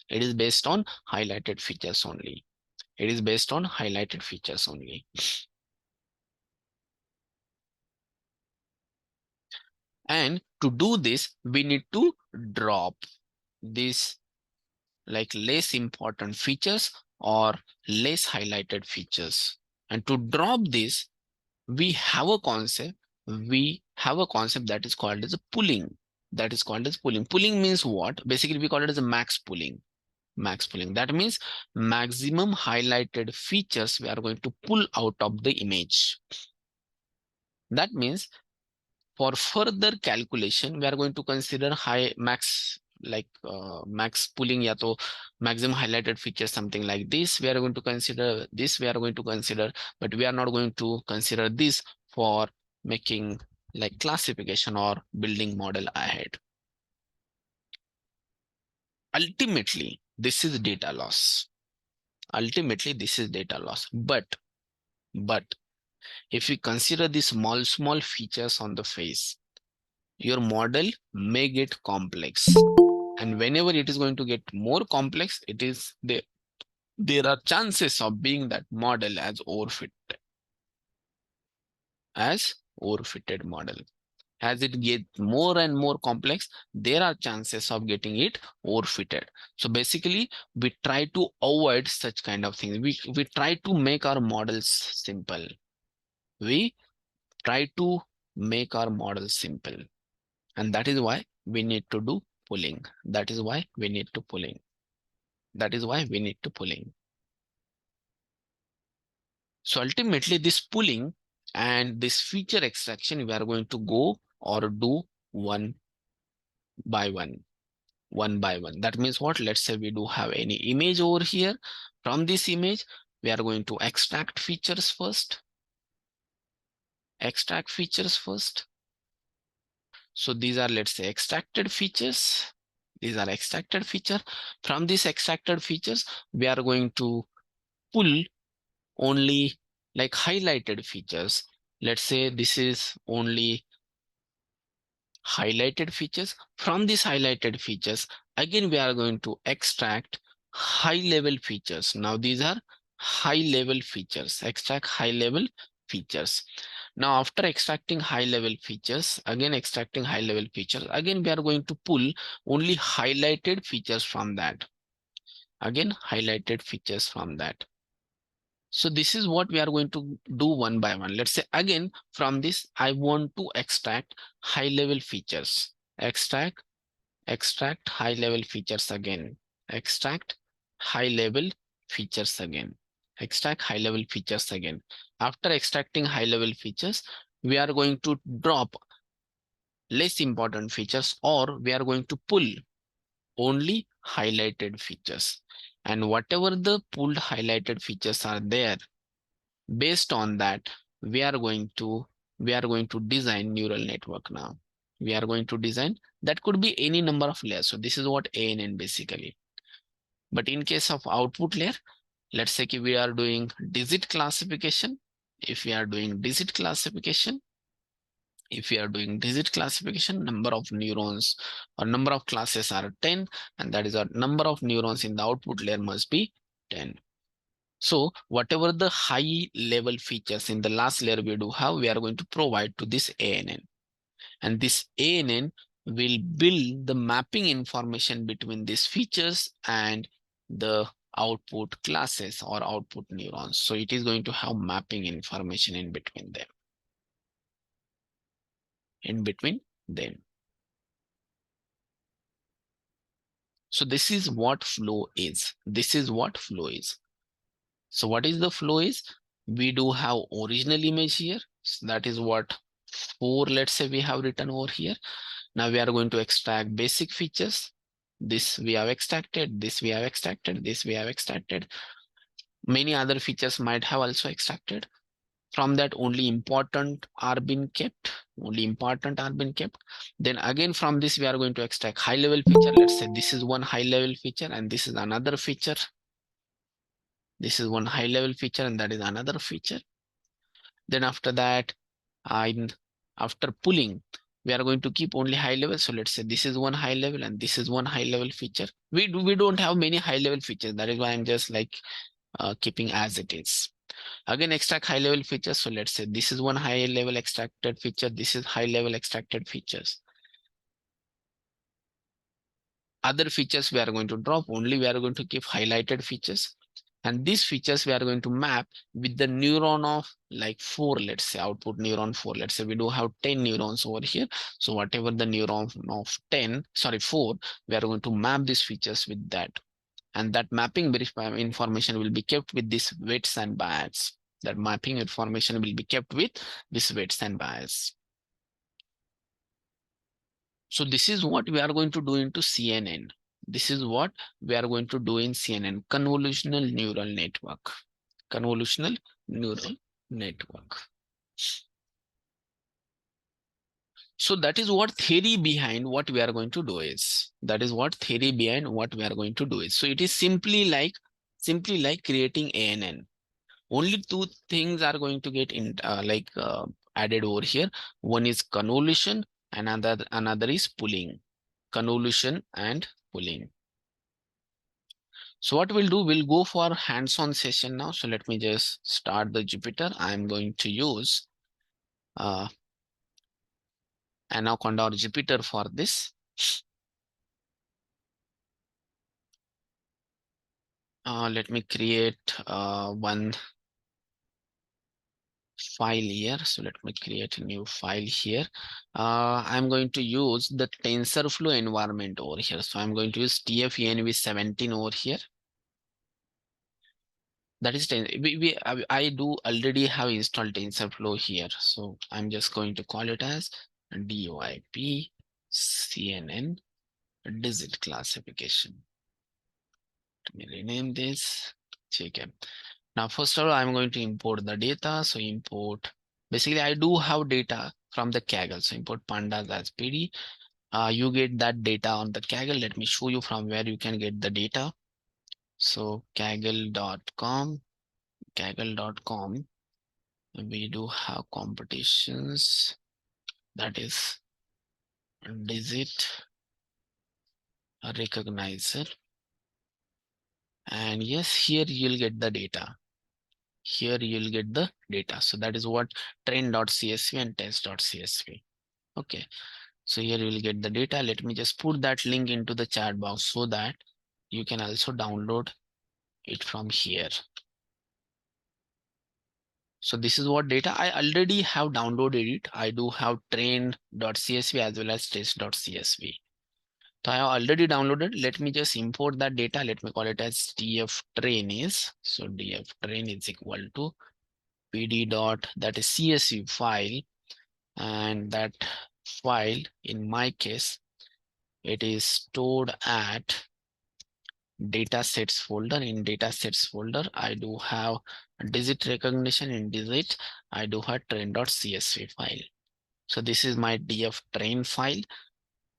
It is based on highlighted features only. And to do this, we need to drop these like less important features or less highlighted features. And to drop this, we have a concept that is called as a pooling. Pooling means what? Basically, we call it as a max pooling. That means maximum highlighted features we are going to pull out of the image. That means for further calculation, we are going to consider max pooling ya to maximum highlighted feature, something like this. We are going to consider this, but we are not going to consider this for making like classification or building model ahead. Ultimately, this is data loss. But if we consider these small features on the face, your model may get complex. And whenever it is going to get more complex, there are chances of being that model as overfitted model. As it gets more and more complex, there are chances of getting it overfitted. So basically, we try to avoid such kind of things. We try to make our models simple. And that is why we need to do pooling. So ultimately, this pooling and this feature extraction, we are going to go or do one by one. That means what? Let's say we do have any image over here. From this image, we are going to extract features first. So these are, let's say, extracted features. From these extracted features, we are going to pull only like highlighted features. Let's say this is only highlighted features. From these highlighted features, again, we are going to extract high level features. Now these are high level features. Now after extracting high level features, again we are going to pull only highlighted features from that. So this is what we are going to do one by one. Let's say again, from this, I want to extract high level features. Extract high level features again. Extract high level features again. After extracting high level features, we are going to drop less important features, or we are going to pull only highlighted features. And whatever the pulled highlighted features are there, based on that, we are going to design neural network. Now we are going to design, that could be any number of layers. So this is what ANN basically. But in case of output layer, let's say we are doing digit classification. If we are doing digit classification, number of neurons or number of classes are 10, and that is our number of neurons in the output layer must be 10. So whatever the high level features in the last layer we do have, we are going to provide to this ANN. And this ANN will build the mapping information between these features and the output classes or output neurons. So it is going to have mapping information in between them. So this is what flow is. So what is the flow is? We do have original image here. So that is what 4, let's say we have written over here. Now we are going to extract basic features. This we have extracted, this we have extracted, this we have extracted. Many other features might have also extracted. From that, only important are being kept. Then again, from this, we are going to extract high level feature. Let's say this is one high level feature and this is another feature. This is one high level feature and that is another feature. Then after that, after pulling, we are going to keep only high level. So let's say this is one high level and this is one high level feature. We don't have many high level features. That is why I'm just like keeping as it is. Again, extract high level features. So let's say this is one high level extracted feature. This is high level extracted features. Other features we are going to drop, only we are going to keep highlighted features. And these features we are going to map with the neuron of like 4, let's say output neuron 4. Let's say we do have 10 neurons over here. So whatever the neuron of 4, we are going to map these features with that. And that mapping information will be kept with these weights and bias. That mapping information will be kept with this weights and bias. So this is what we are going to do into CNN. This is what we are going to do in CNN, convolutional neural network. Convolutional neural network. So that is what theory behind what we are going to do is. That is what theory behind what we are going to do is. So it is simply like creating ANN. Only two things are going to get in added over here. One is convolution, and another is pooling. Convolution and pooling. So what we'll do, we'll go for hands-on session now. So let me just start the Jupyter. I'm going to use Anaconda or Jupyter for this. Let me create one file here. So let me create a new file here. I'm going to use the TensorFlow environment over here. So I'm going to use TF-ENV17 over here. That is I do already have installed TensorFlow here. So I'm just going to call it as DYP CNN digit classification. Let me rename this. Okay. Now, first of all, I'm going to import the data. So import, basically I do have data from the Kaggle. So import pandas as PD. You get that data on the Kaggle. Let me show you from where you can get the data. So kaggle.com, we do have competitions. That is digit recognizer. And yes, here you'll get the data. Here you'll get the data. So that is what train.csv and test.csv. Okay. So here you will get the data. Let me just put that link into the chat box so that you can also download it from here. So this is what data I already have downloaded it. I do have train.csv as well as test.csv. So I have already downloaded. Let me just import that data. Let me call it as dftrain is. So dftrain is equal to pd dot, that is CSV file. And that file, in my case, it is stored at datasets folder. In datasets folder, I do have digit recognition. In digit, I do have train.csv file. So this is my dftrain file.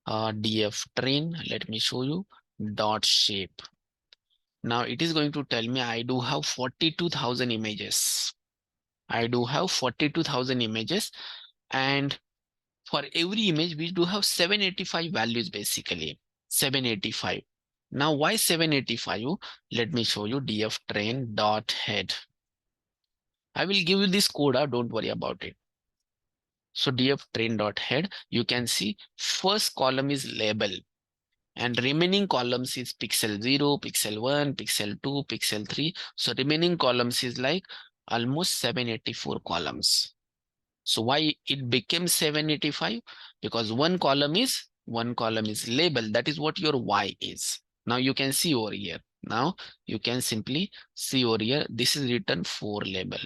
Dftrain, let me show you, dot shape. Now it is going to tell me I do have 42,000 images. I do have 42,000 images, and for every image we do have 785 values, basically 785. Now why 785? Let me show you. dftrain dot head. I will give you this code, don't worry about it. So dftrain dot head, you can see first column is label and remaining columns is pixel 0, pixel 1, pixel 2, pixel 3. So remaining columns is like almost 784 columns. So why it became 785? Because one column is label. That is what your Y is. Now you can see over here. Now you can simply see over here. This is written for label.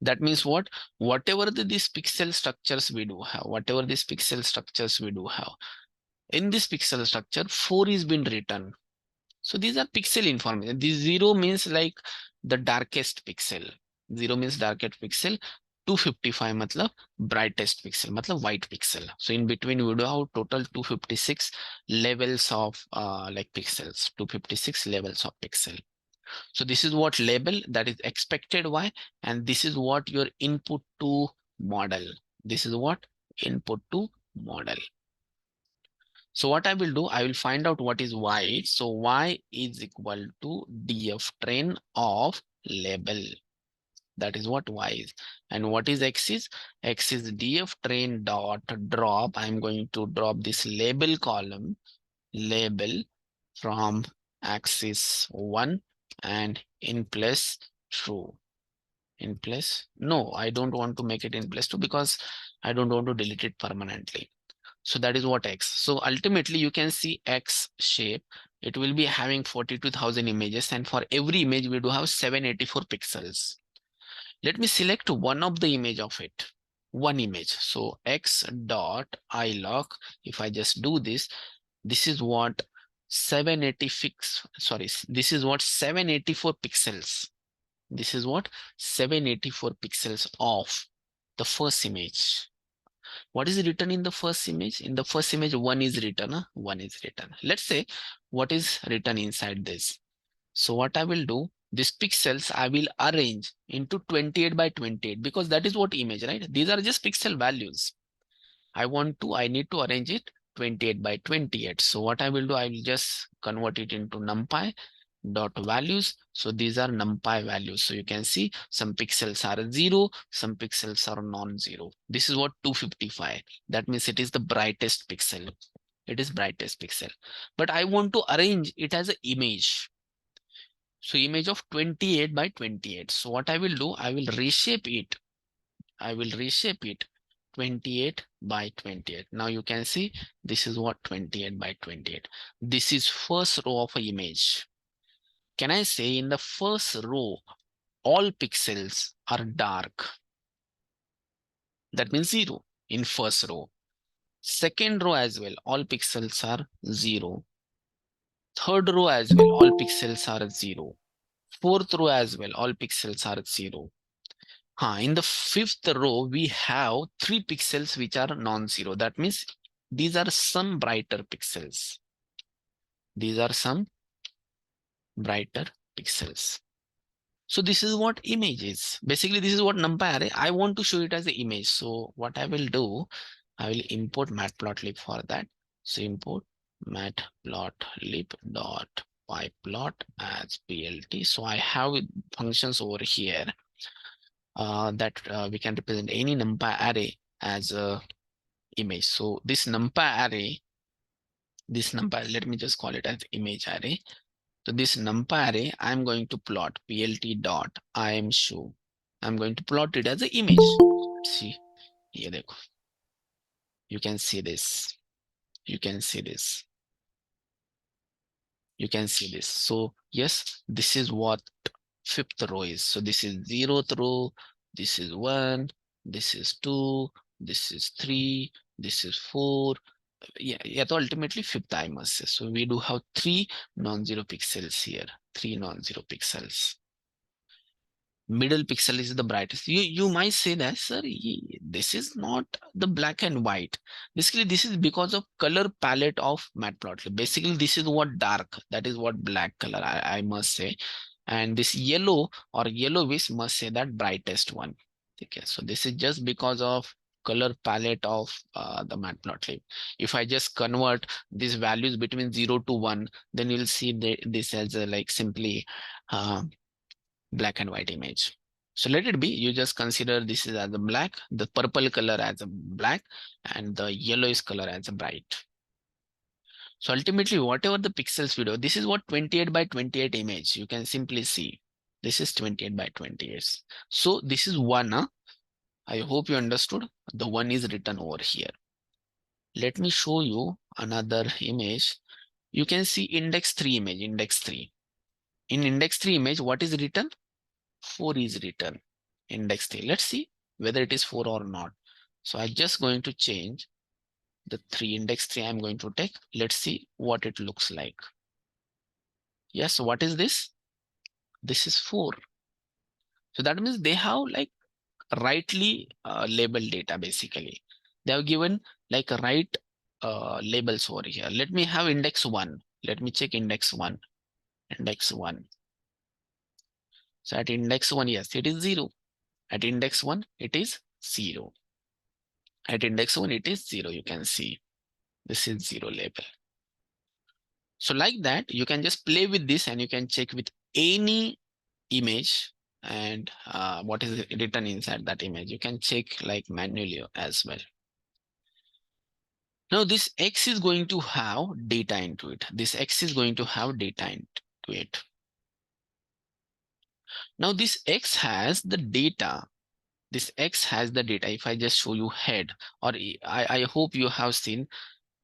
That means what? Whatever these pixel structures we do have, in this pixel structure, 4 is been written. So these are pixel information. This 0 means like the darkest pixel. 0 means darkest pixel. 255 matlab brightest pixel, matlab white pixel. So in between we do have total 256 levels of pixels, 256 levels of pixel. So this is what label, that is expected Y, and this is what your input to model. This is what input to model. So what I will do, I will find out what is Y. So Y is equal to dftrain of label. That is what Y is. And what is X is? X is dftrain dot drop. I'm going to drop this label column, label, from axis 1 and in place true. In place, no, I don't want to make it in place 2 because I don't want to delete it permanently. So that is what X. So ultimately you can see X shape. It will be having 42,000 images, and for every image we do have 784 pixels. Let me select one of the image of it, one image. So x dot ilog, if I just do this, this is what 786, sorry, this is what 784 pixels. This is what 784 pixels of the first image. What is written in the first image? In the first image, one is written, one is written. Let's say what is written inside this. So what I will do, these pixels I will arrange into 28 by 28 because that is what image, right? These are just pixel values. I need to arrange it 28 by 28. So what I will do, I will just convert it into NumPy dot values. So these are NumPy values. So you can see some pixels are 0, some pixels are non-zero. This is what 255. That means it is the brightest pixel. It is brightest pixel. But I want to arrange it as an image. So image of 28 by 28. So what I will do, I will reshape it. I will reshape it 28 by 28. Now you can see this is what 28 by 28. This is first row of an image. Can I say in the first row, all pixels are dark? That means 0 in first row. Second row as well, all pixels are 0. Third row as well, all pixels are 0. Fourth row as well, all pixels are 0. In the fifth row, we have 3 pixels which are non-zero. That means these are some brighter pixels. These are some brighter pixels. So this is what image is. Basically, this is what NumPy array. I want to show it as an image. So what I will do, I will import matplotlib for that. So import matplotlib dot pyplot as plt. So I have functions over here that we can represent any NumPy array as a image. So this NumPy array, let me just call it as image array. So this NumPy array, I'm going to plot plt dot imshow. I'm going to plot it as an image. Let's see here. You can see this. You can see this. You can see this. So yes, this is what fifth row is. So this is 0th row. This is 1. This is 2. This is 3. This is 4. Yeah, so ultimately fifth I must say. So we do have 3 non-zero pixels here. 3 non-zero pixels. Middle pixel is the brightest. You might say that, sir, this is not the black and white. Basically, this is because of color palette of Matplotlib. Basically, this is what dark, that is what black color, I must say. And this yellow or yellowish must say that brightest one. Okay, so this is just because of color palette of the Matplotlib. If I just convert these values between 0 to 1, then you'll see this as like simply black and white image. So let it be. You just consider this is as a black, the purple color as a black, and the yellowish color as a bright. So ultimately, whatever the pixels video, this is what 28 by 28 image. You can simply see this is 28 by 28. So this is one. I hope you understood. The one is written over here. Let me show you another image. You can see index 3 image, index 3. In index 3 image, what is written? 4 is written. Index 3. Let's see whether it is 4 or not. So I'm just going to change the 3. Index 3 I'm going to take. Let's see what it looks like. Yes, what is this? This is 4. So that means they have like rightly labeled data basically. They have given like right labels over here. Let me have index 1. Let me check index 1. Index 1. So at index 1, yes, it is 0. At index 1, it is 0. At index 1, it is 0. You can see this is 0 label. So like that, you can just play with this and you can check with any image and what is written inside that image. You can check like manually as well. Now this X is going to have data into it. This X is going to have data into it. Now this X has the data. This X has the data. If I just show you head, or I hope you have seen,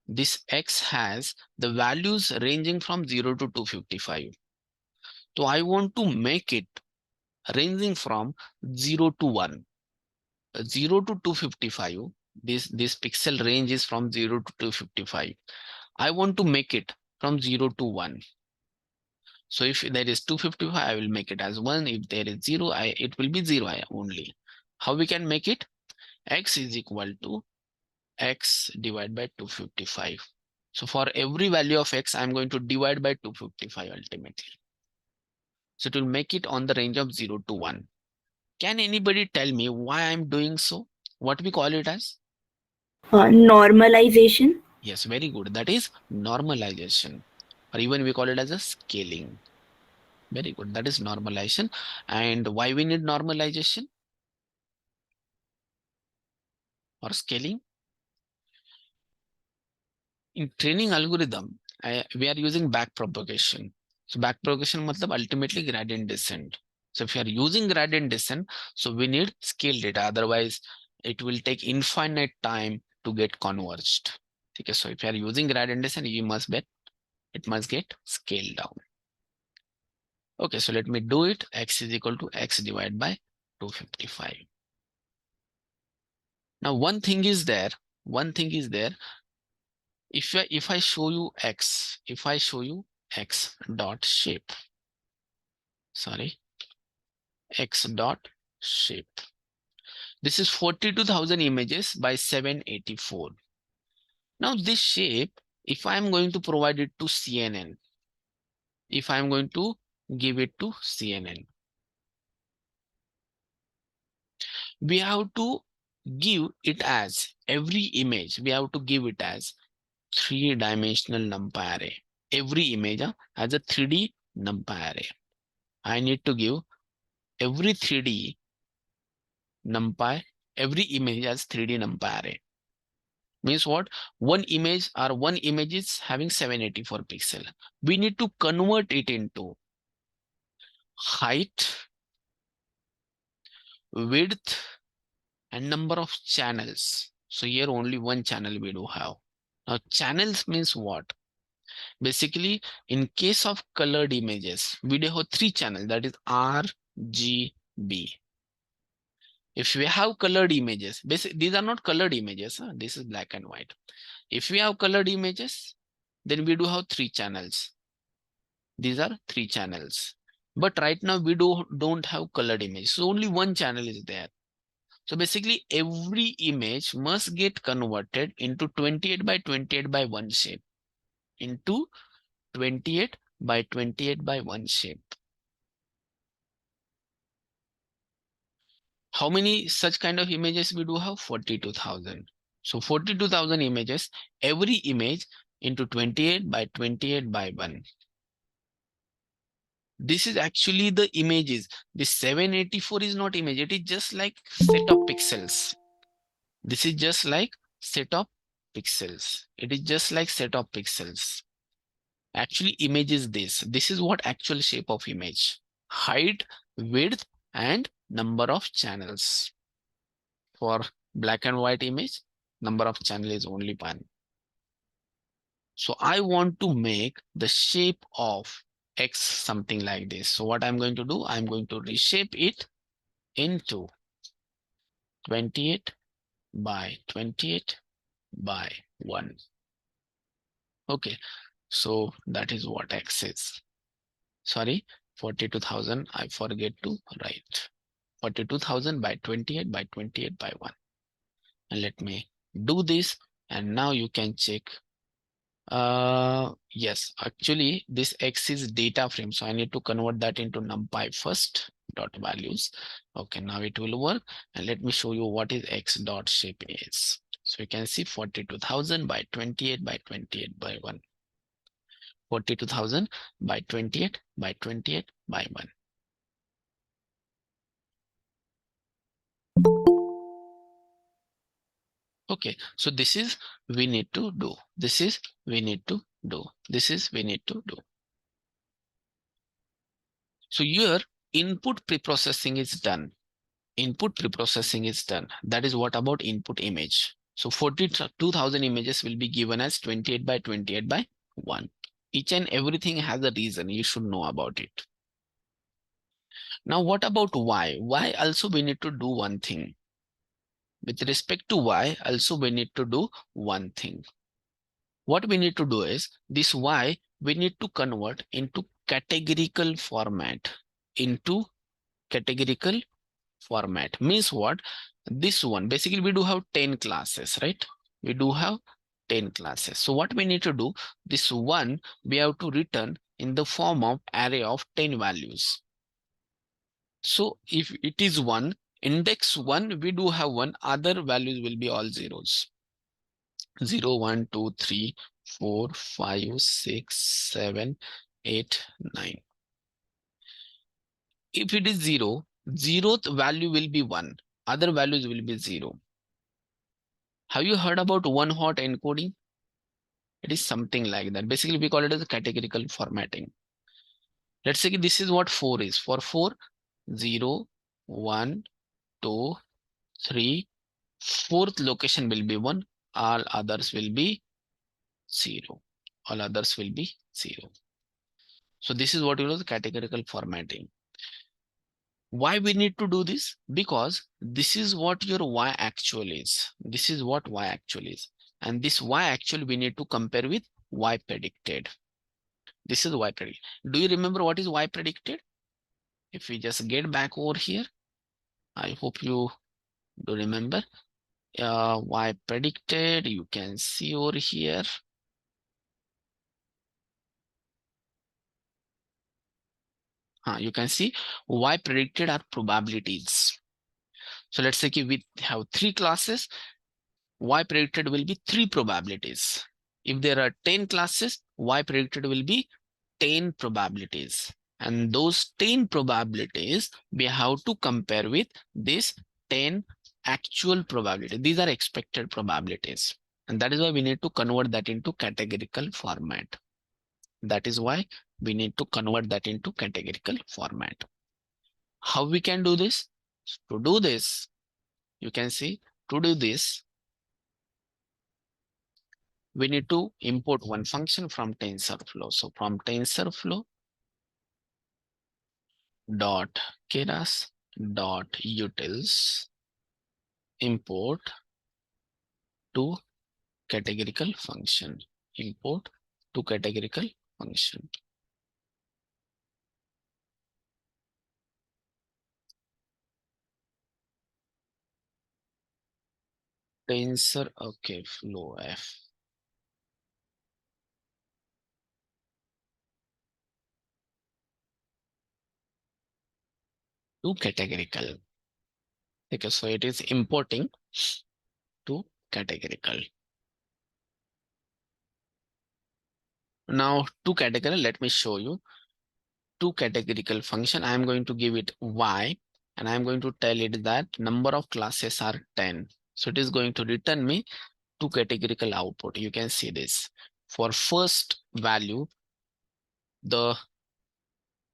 this X has the values ranging from 0 to 255. So I want to make it ranging from 0 to 1. 0 to 255. This pixel range is from 0 to 255. I want to make it from 0 to 1. So if there is 255, I will make it as 1. If there is 0, it will be 0 only. How we can make it? X is equal to X divided by 255. So for every value of X, I'm going to divide by 255 ultimately. So it will make it on the range of 0 to 1. Can anybody tell me why I'm doing so? What we call it as? Normalization. Yes, very good. That is normalization. Or even we call it as a scaling. Very good. That is normalization. And why we need normalization or scaling? In training algorithm, we are using backpropagation. So backpropagation matlab ultimately gradient descent. So if you are using gradient descent, so we need scale data. Otherwise, it will take infinite time to get converged. Okay, so if you are using gradient descent, it must get scaled down. Okay, so let me do it. X is equal to X divided by 255. Now, one thing is there. If I show you X dot shape, X dot shape. This is 42,000 images by 784. Now this shape, if I'm going to provide it to CNN, if I'm going to give it to CNN, we have to give it as every image, we have to give it as 3-dimensional numpy array. Every image has a 3D numpy array. I need to give every 3D numpy, every image has 3D numpy array. Means what? One image is having 784 pixel. We need to convert it into height, width, and number of channels. So here only one channel we do have. Now channels means what? Basically, in case of colored images, we do have 3 channels, that is R, G, B. If we have colored images, basically these are not colored images, this is black and white. If we have colored images, then we do have 3 channels. These are 3 channels. But right now we don't have colored images. So only one channel is there. So basically every image must get converted into 28 by 28 by 1 shape. Into 28 by 28 by 1 shape. How many such kind of images we do have? 42,000. So 42,000 images, every image into 28 by 28 by 1. This is actually the images. This 784 is not image. It is just like set of pixels. This is just like set of pixels. It is just like set of pixels. Actually, image is this. This is what actual shape of image. Height, width, and number of channels. For black and white image, number of channel is only 1. So I want to make the shape of X something like this. So what I'm going to do, I'm going to reshape it into 28 by 28 by 1. Okay, so that is what X is. Sorry, 42,000, I forget to write. 42,000 by 28 by 28 by 1. And let me do this, and now you can check. Yes, actually this X is data frame, so I need to convert that into numpy first dot values. Okay, now it will work, and let me show you what is X dot shape is. So you can see 42,000 by 28 by 28 by 1. 42,000 by 28 by 28 by 1. Okay, so this is we need to do. This is we need to do. This is we need to do. So here input preprocessing is done. Input preprocessing is done. That is what about input image. So 42,000 images will be given as 28 by 28 by 1. Each and everything has a reason. You should know about it. Now, what about y? Y also we need to do one thing. With respect to y, also we need to do one thing. What we need to do is this y we need to convert into categorical format. Into categorical format means what? This one basically we do have 10 classes, right? We do have 10 classes. So what we need to do, this one we have to return in the form of array of 10 values. So if it is one, index one, we do have one, other values will be all zeros. 0, 1, 2, 3, 4, 5, 6, 7, 8, 9. If it is 0, zeroth value will be 1, other values will be 0. Have you heard about one hot encoding? It is something like that. Basically, we call it as a categorical formatting. Let's say this is what 4 is. For 4, 0, 1, 2, 3, fourth location will be 1, all others will be 0. All others will be 0. So this is what you know the categorical formatting. Why we need to do this? Because this is what your y actual is. This is what y actual is. And this y actual we need to compare with y predicted. This is y predicted. Do you remember what is y predicted? If we just get back over here, I hope you do remember. Y predicted, you can see over here. You can see y predicted are probabilities. So let's say we have 3 classes. Y predicted will be 3 probabilities. If there are 10 classes, y predicted will be 10 probabilities. And those 10 probabilities we have to compare with this 10 actual probability. These are expected probabilities. And that is why we need to convert that into categorical format. That is why we need to convert that into categorical format. How we can do this? To do this, you can see, to do this, we need to import one function from TensorFlow. So from TensorFlow dot keras dot utils import to categorical function. Import to categorical function. Tensor, okay, flow f. To categorical. Okay, so it is importing to categorical. Now to categorical, let me show you. To categorical function, I am going to give it y, and I am going to tell it that number of classes are 10. So it is going to return me to categorical output. You can see this. For first value, the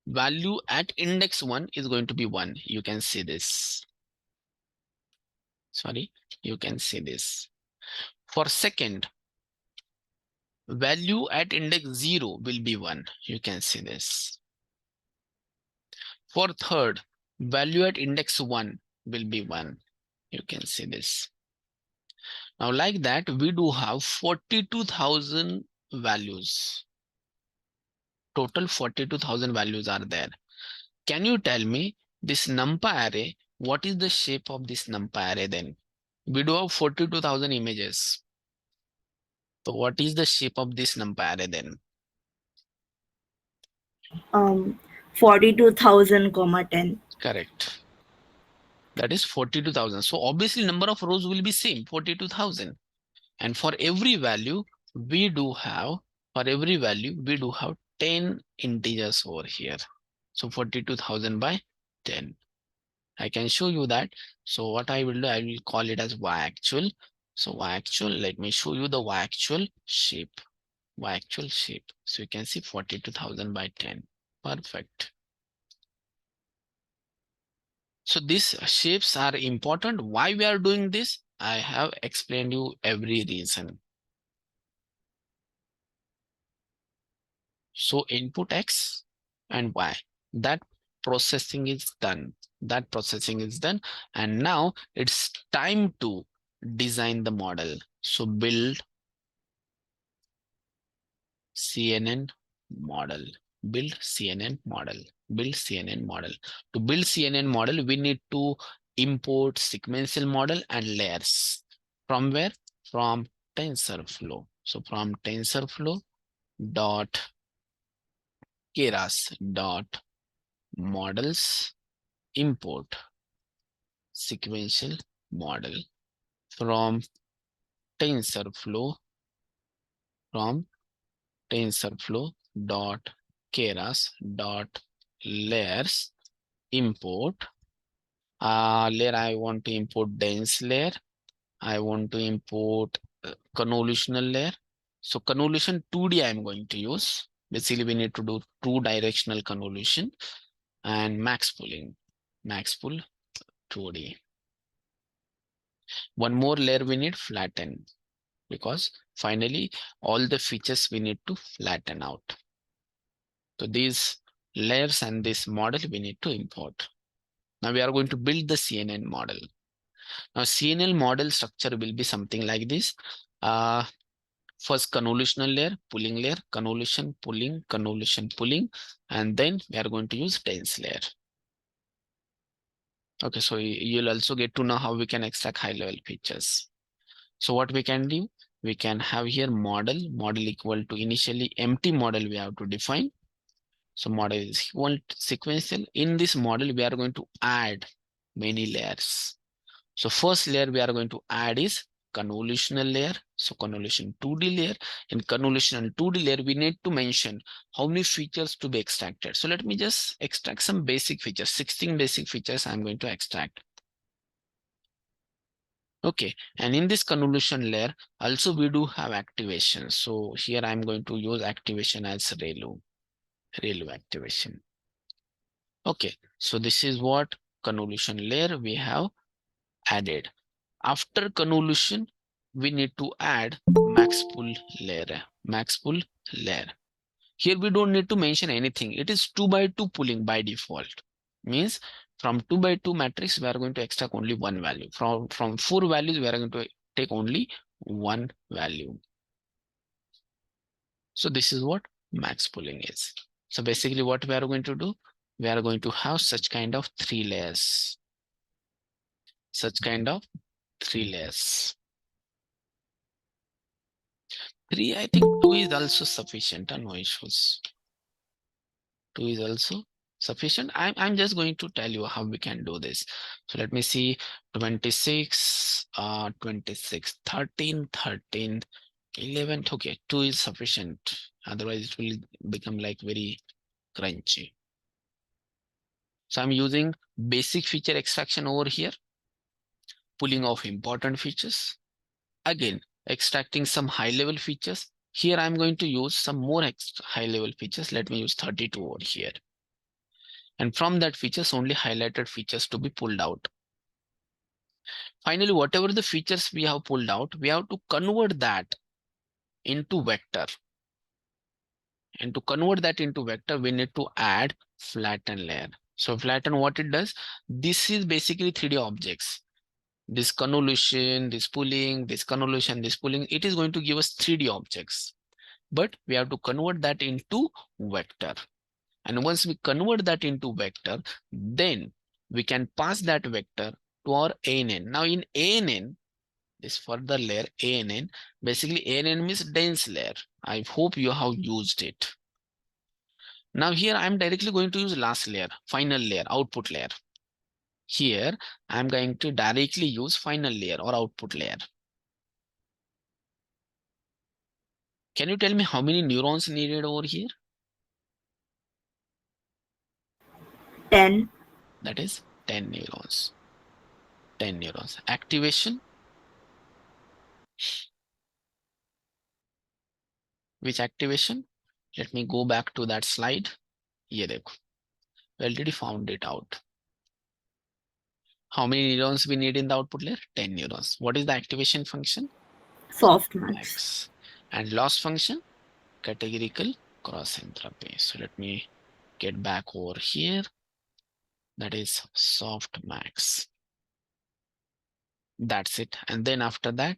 value at index 1 is going to be 1. You can see this. Sorry, you can see this. For second, value at index 0 will be 1. You can see this. For third, value at index 1 will be 1. You can see this. Now, like that, we do have 42,000 values. Total 42,000 values are there. Can you tell me this NumPy array, what is the shape of this NumPy array then? We do have 42,000 images. So what is the shape of this NumPy array then? 42,000, 10. Correct. That is 42,000. So obviously number of rows will be same, 42,000. And for every value, we do have, 10 integers over here. So 42,000 by 10. I can show you that. So what I will do, I will call it as y actual. So y actual, let me show you the y actual shape. Y actual shape. So you can see 42,000 by 10. Perfect. So these shapes are important. Why we are doing this? I have explained you every reason. So input x and y, that processing is done. That processing is done. And now it's time to design the model. So build CNN model, build CNN model, build CNN model. To build CNN model, we need to import sequential model and layers. From where? From TensorFlow. So from TensorFlow dot keras dot models import sequential model from TensorFlow dot keras dot layers import layer. I want to import dense layer. I want to import convolutional layer. So convolution 2D I'm going to use. Basically, we need to do 2-directional convolution and max pull 2D. One more layer we need flatten, because finally all the features we need to flatten out. So these layers and this model we need to import. Now we are going to build the CNN model. Now CNN model structure will be something like this. First convolutional layer, pulling layer, convolution, pulling, and then we are going to use dense layer. Okay, so you'll also get to know how we can extract high level features. So what we can do, we can have here model equal to initially empty model we have to define. So model is equal to sequential. In this model, we are going to add many layers. So first layer we are going to add is convolutional layer. So convolution 2D layer. In convolution 2D layer, we need to mention how many features to be extracted. So let me just extract some basic features. 16 basic features I'm going to extract. Okay, and in this convolution layer, also we do have activation. So here I'm going to use activation as ReLU activation. Okay, so this is what convolution layer we have added. After convolution, we need to add max pull layer. Here we don't need to mention anything. It is 2x2 pulling by default. Means from 2x2 matrix, we are going to extract only one value. From 4 values, we are going to take only one value. So this is what max pulling is. So basically what we are going to do, we are going to have such kind of 3 layers. Three, I think 2 is also sufficient, no issues. 2 is also sufficient. I'm just going to tell you how we can do this. So let me see 26, 26, 13, 11. Okay, 2 is sufficient. Otherwise it will become like very crunchy. So I'm using basic feature extraction over here, pulling off important features. Again, extracting some high level features. Here I'm going to use some more high level features. Let me use 32 over here. And from that features, only highlighted features to be pulled out. Finally, whatever the features we have pulled out, we have to convert that into vector. And to convert that into vector, we need to add flatten layer. So flatten, what it does, this is basically 3D objects. This convolution, this pulling, this convolution, this pulling, it is going to give us 3D objects. But we have to convert that into vector. And once we convert that into vector, then we can pass that vector to our ANN. Now in ANN, this further layer ANN, basically ANN means dense layer. I hope you have used it. Now here I'm directly going to use last layer, final layer, output layer. Here I'm going to directly use final layer or output layer. Can you tell me how many neurons needed over here? 10. That is 10 neurons. 10 neurons. Activation. Which activation? Let me go back to that slide. Here, we already found it out. How many neurons we need in the output layer? 10 neurons. What is the activation function? Softmax. X. And loss function? Categorical cross entropy. So let me get back over here. that is softmax. That's it. And then after that,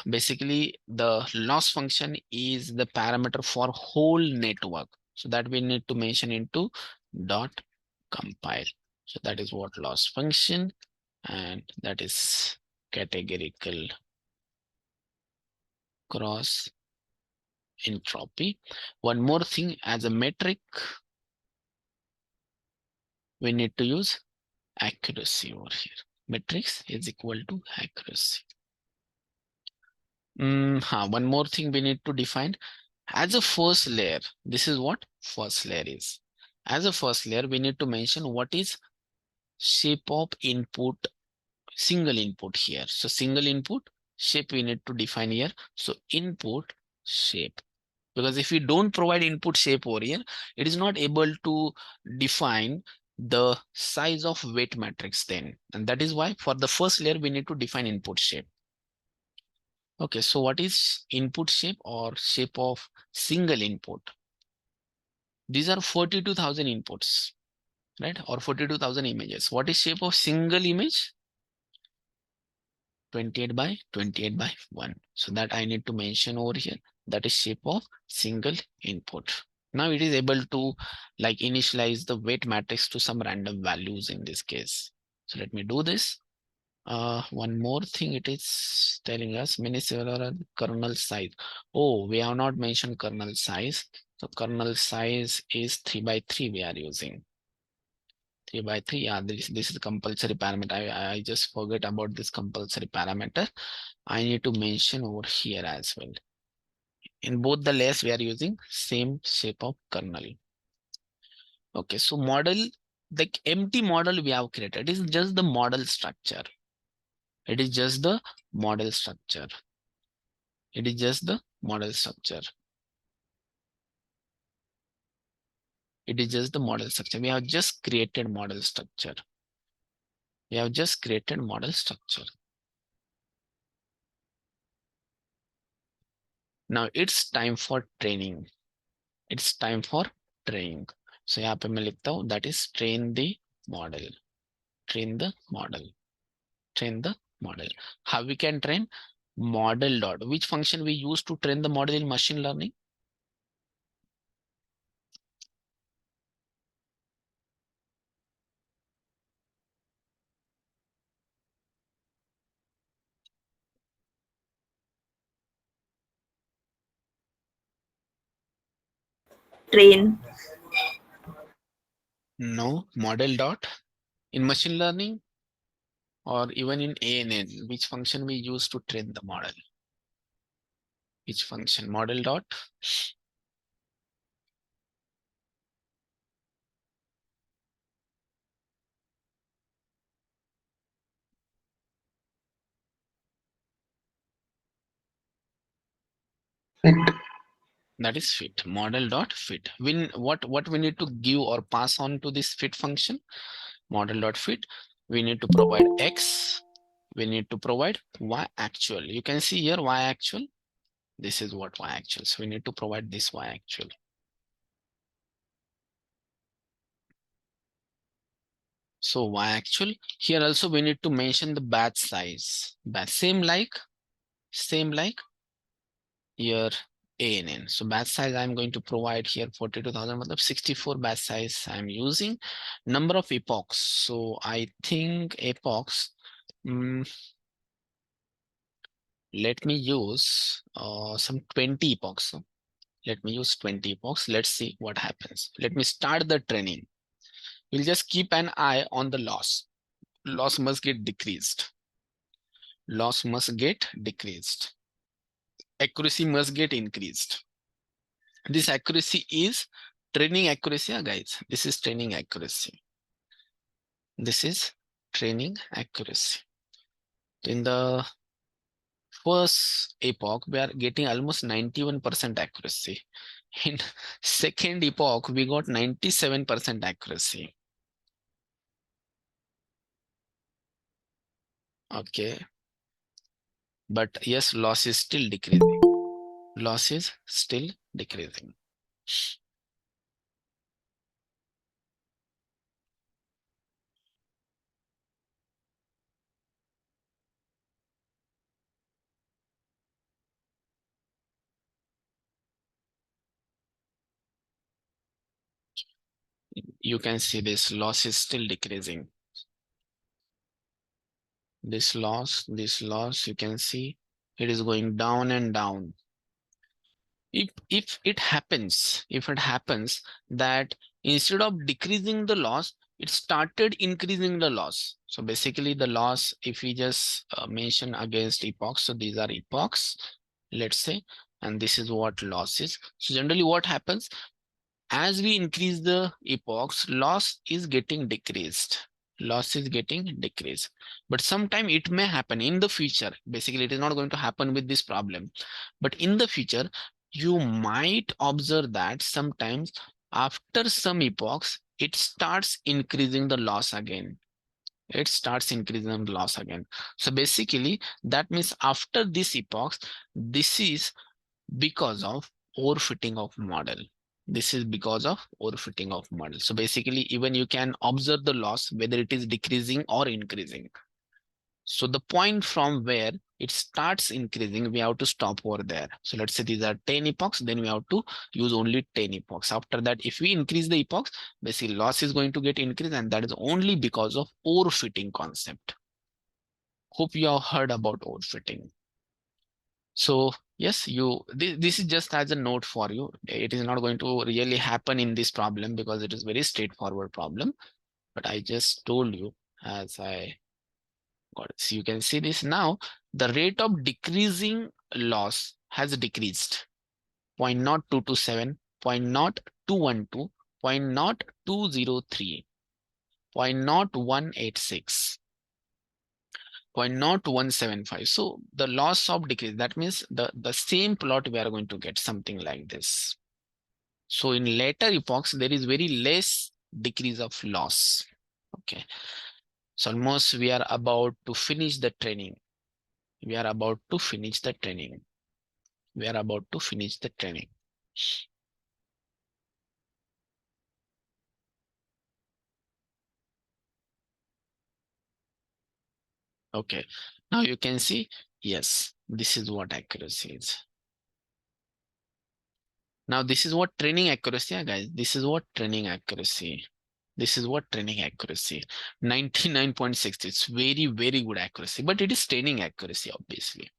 basically the loss function is the parameter for whole network. So that we need to mention into dot compile. So that is what loss function, and that is categorical cross entropy. One more thing, as a metric, we need to use accuracy over here. Matrix is equal to accuracy. One more thing we need to define as a first layer. This is what first layer is. As a first layer, we need to mention what is shape of input, single input here. So single input shape we need to define here. So input shape, because if we don't provide input shape over here, it is not able to define the size of weight matrix then. And that is why for the first layer, we need to define input shape. Okay, so what is input shape or shape of single input? These are 42,000 inputs, right? Or 42,000 images. What is shape of single image? 28 by 28 by 1. So that I need to mention over here. That is shape of single input. Now it is able to like initialize the weight matrix to some random values in this case. So let me do this. One more thing, it is telling us minicellular kernel size. Oh, we have not mentioned kernel size. So kernel size is 3 by 3 we are using. 3 by 3. Yeah, this is compulsory parameter. I just forget about this compulsory parameter. I need to mention over here as well. In both the layers, we are using same shape of kernel. Okay, so model, the empty model we have created is just the model structure. It is just the model structure. It is just the model structure. It is just the model structure. We have just created model structure. We have just created model structure. Now it's time for training. It's time for training. So यहाँ पे मैं लिखता हूँ that is train the model. Train the model. Train the model. How we can train? Model dot. Which function we use to train the model in machine learning? Train. No, model dot. In machine learning or even in ANN, which function we use to train the model? Which function? Model dot. Fit. That is fit. Model dot fit. What we need to give or pass on to this fit function? Model dot fit. We need to provide X. We need to provide Y actual. You can see here Y actual. This is what Y actual. So we need to provide this Y actual. So Y actual. Here also we need to mention the batch size. Same like here ANN. So batch size I'm going to provide here 42,000, but 64 batch size I'm using. Number of epochs. So I think epochs. Let me use some 20 epochs. Let me use 20 epochs. Let's see what happens. Let me start the training. We'll just keep an eye on the loss. Loss must get decreased. Loss must get decreased. Accuracy must get increased. This accuracy is training accuracy, guys. This is training accuracy. This is training accuracy. In the first epoch, we are getting almost 91% accuracy. In second epoch, we got 97% accuracy. Okay. But yes, loss is still decreasing. Loss is still decreasing. you can see this loss is still decreasing. This loss, you can see it is going down and down. If it happens that instead of decreasing the loss, it started increasing the loss. So basically the loss, if we just mention against epochs, so these are epochs, let's say, and this is what loss is. So generally what happens, as we increase the epochs, loss is getting decreased. But sometime it may happen in the future. Basically, it is not going to happen with this problem. But in the future, you might observe that sometimes after some epochs, it starts increasing the loss again. So basically, that means after this epochs, this is because of overfitting of model. So basically, even you can observe the loss, whether it is decreasing or increasing. So the point from where it starts increasing, we have to stop over there. So let's say these are 10 epochs, then we have to use only 10 epochs. After that, if we increase the epochs, basically loss is going to get increased, and that is only because of overfitting concept. Hope you have heard about overfitting. So yes, this is just as a note for you. It is not going to really happen in this problem because it is very straightforward problem. But I just told you as I got it. So you can see this now. The rate of decreasing loss has decreased 0.0227, 0.0212, 0.0203, 0.0186. 0.0175. So the loss of decrease, that means the same plot we are going to get something like this. So in later epochs, there is very less decrease of loss. Okay. So almost we are about to finish the training. Okay. Now you can see, yes, this is what accuracy is. Now this is what training accuracy, guys. This is what training accuracy. 99.6. It's very, very good accuracy, but it is training accuracy, obviously.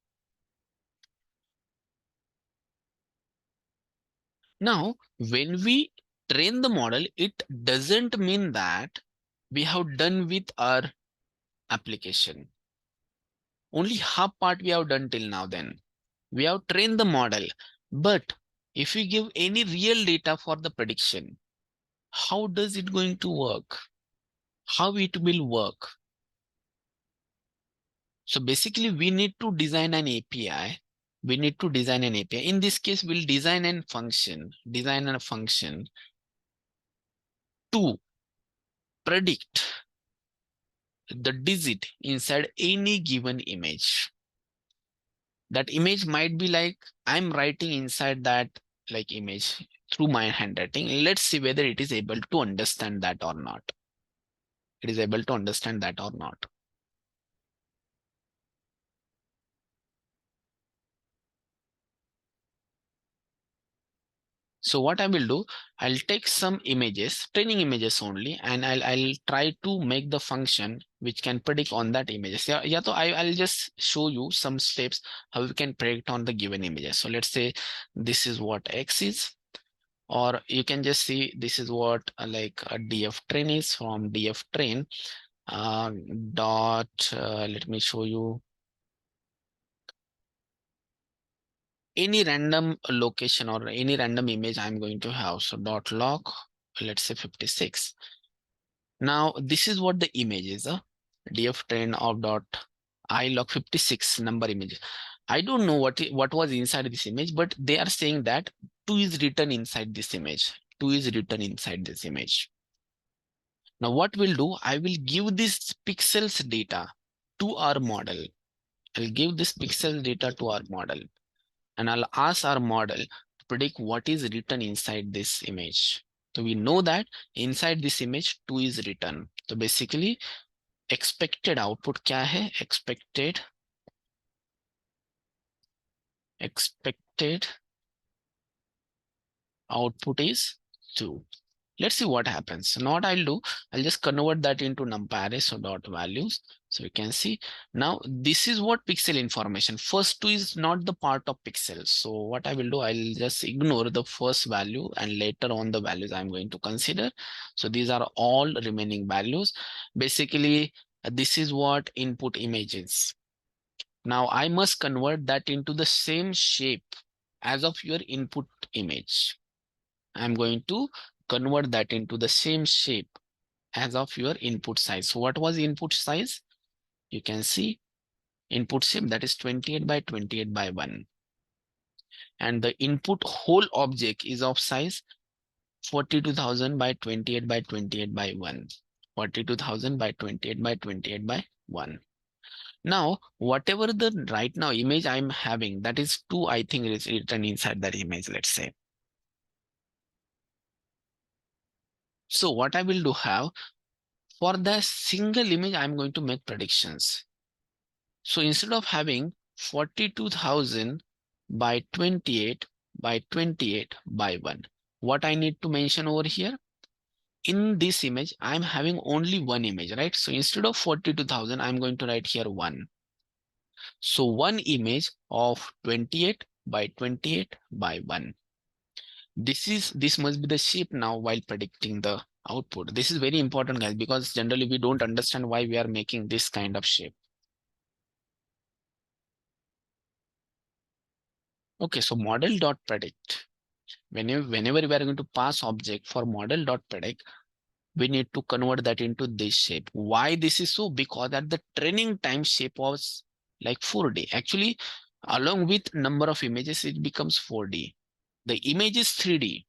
Now, when we train the model, it doesn't mean that we have done with our application. Only half part we have done till now then. We have trained the model, but if we give any real data for the prediction, how does it going to work? How it will work? So basically, we need to design an API. In this case, we'll design a function to predict the digit inside any given image. That image might be like I'm writing inside that like image through my handwriting. Let's see whether it is able to understand that or not. So what I will do, I'll take some images, training images only, and I'll try to make the function which can predict on that images. Yeah, so I'll just show you some steps how we can predict on the given images. So let's say this is what X is, or you can just see this is what like a df train is from df train let me show you any random location or any random image I'm going to have. So dot log, let's say 56. Now this is what the image is, df train of dot I log 56 number image. I don't know what was inside this image, but they are saying that 2 is written inside this image. Now what we'll do, I will give this pixels data to our model. And I'll ask our model to predict what is written inside this image. So we know that inside this image 2 is written. So basically expected output kya hai? Expected output is 2. Let's see what happens. So now what I'll do, I'll just convert that into numpy array. So dot values. So we can see now this is what pixel information. First two is not the part of pixels. So what I will do, I'll just ignore the first value and later on the values I'm going to consider. So these are all remaining values. Basically, this is what input image is. Now I must convert that into the same shape as of your input image. I'm going to convert that into the same shape as of your input size. So what was the input size? You can see input shape, that is 28 by 28 by 1. And the input whole object is of size 42,000 by 28 by 28 by 1. 42,000 by 28 by 28 by 1. Now, whatever the right now image I'm having, that is 2, I think is written inside that image, let's say. So what I will do have, for the single image, I'm going to make predictions. So instead of having 42,000 by 28 by 28 by 1, what I need to mention over here, in this image, I'm having only one image, right? So instead of 42,000, I'm going to write here 1. So one image of 28 by 28 by 1. This must be the shape now while predicting the output. This is very important, guys, because generally we don't understand why we are making this kind of shape. Okay, so model.predict. Whenever we are going to pass object for model.predict, we need to convert that into this shape. Why this is so? Because at the training time shape was like 4D. Actually, along with number of images, it becomes 4D. The image is 3D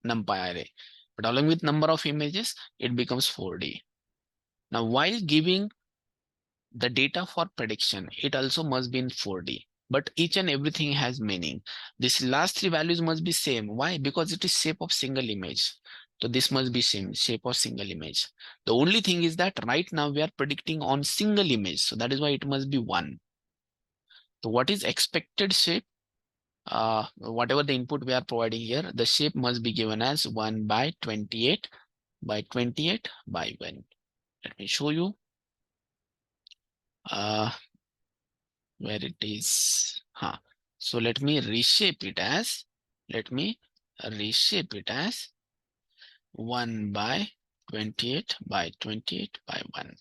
numpy array, but along with number of images, it becomes 4D. Now, while giving the data for prediction, it also must be in 4D. But each and everything has meaning. These last three values must be same. Why? Because it is shape of single image. So this must be same shape of single image. The only thing is that right now we are predicting on single image. So that is why it must be 1. So what is expected shape? Whatever the input we are providing here, the shape must be given as 1 by 28 by 28 by 1. Let me show you where it is. So let me reshape it as 1 by 28 by 28 by 1.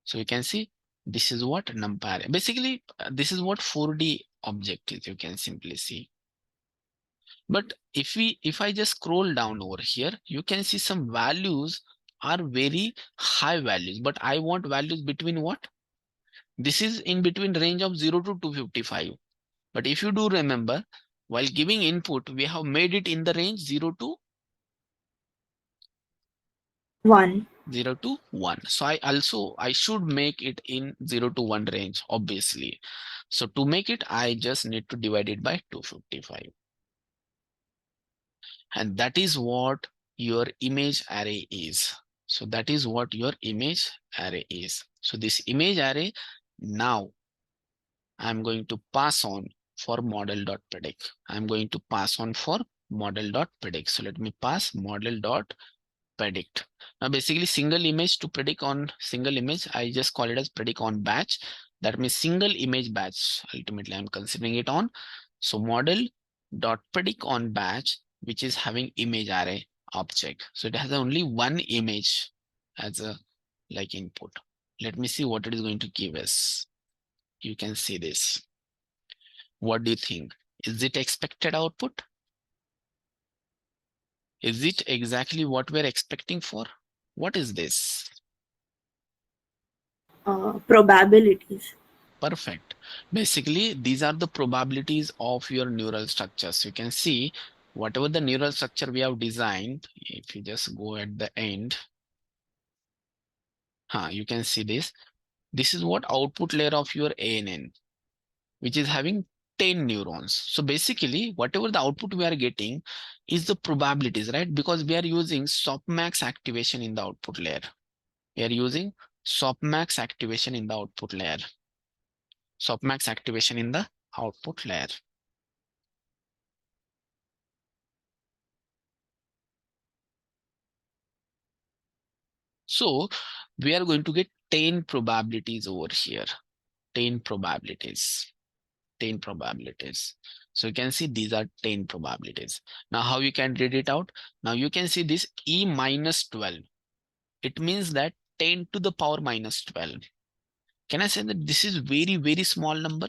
So you can see this is what numpy. Basically, this is what 4D object is. You can simply see. But if I just scroll down over here, you can see some values are very high values, but I want values between what? This is in between range of 0 to 255. But if you do remember, while giving input, we have made it in the range 0 to 1. 0 to 1. So I should make it in 0 to 1 range, obviously. So to make it, I just need to divide it by 255. And that is what your image array is. So that is what your image array is. So this image array, now I'm going to pass on for model.predict. I'm going to pass on for model.predict. So let me pass model.predict. Now basically single image to predict on single image, I just call it as predict on batch. That means single image batch. Ultimately, I'm considering it on. So model.predict on batch, which is having image array object. So it has only one image as a like input. Let me see what it is going to give us. You can see this. What do you think? Is it expected output? Is it exactly what we're expecting for? What is this? Probabilities. Perfect. Basically, these are the probabilities of your neural structures. You can see whatever the neural structure we have designed, if you just go at the end, you can see this. This is what output layer of your ANN, which is having 10 neurons. So basically, whatever the output we are getting is the probabilities, right? Because we are using softmax activation in the output layer. We are using softmax activation in the output layer. Softmax activation in the output layer. So we are going to get 10 probabilities over here. 10 probabilities. 10 probabilities. So you can see these are 10 probabilities. Now how you can read it out? Now you can see this E minus 12. It means that 10 to the power minus 12. Can I say that this is very, very small number?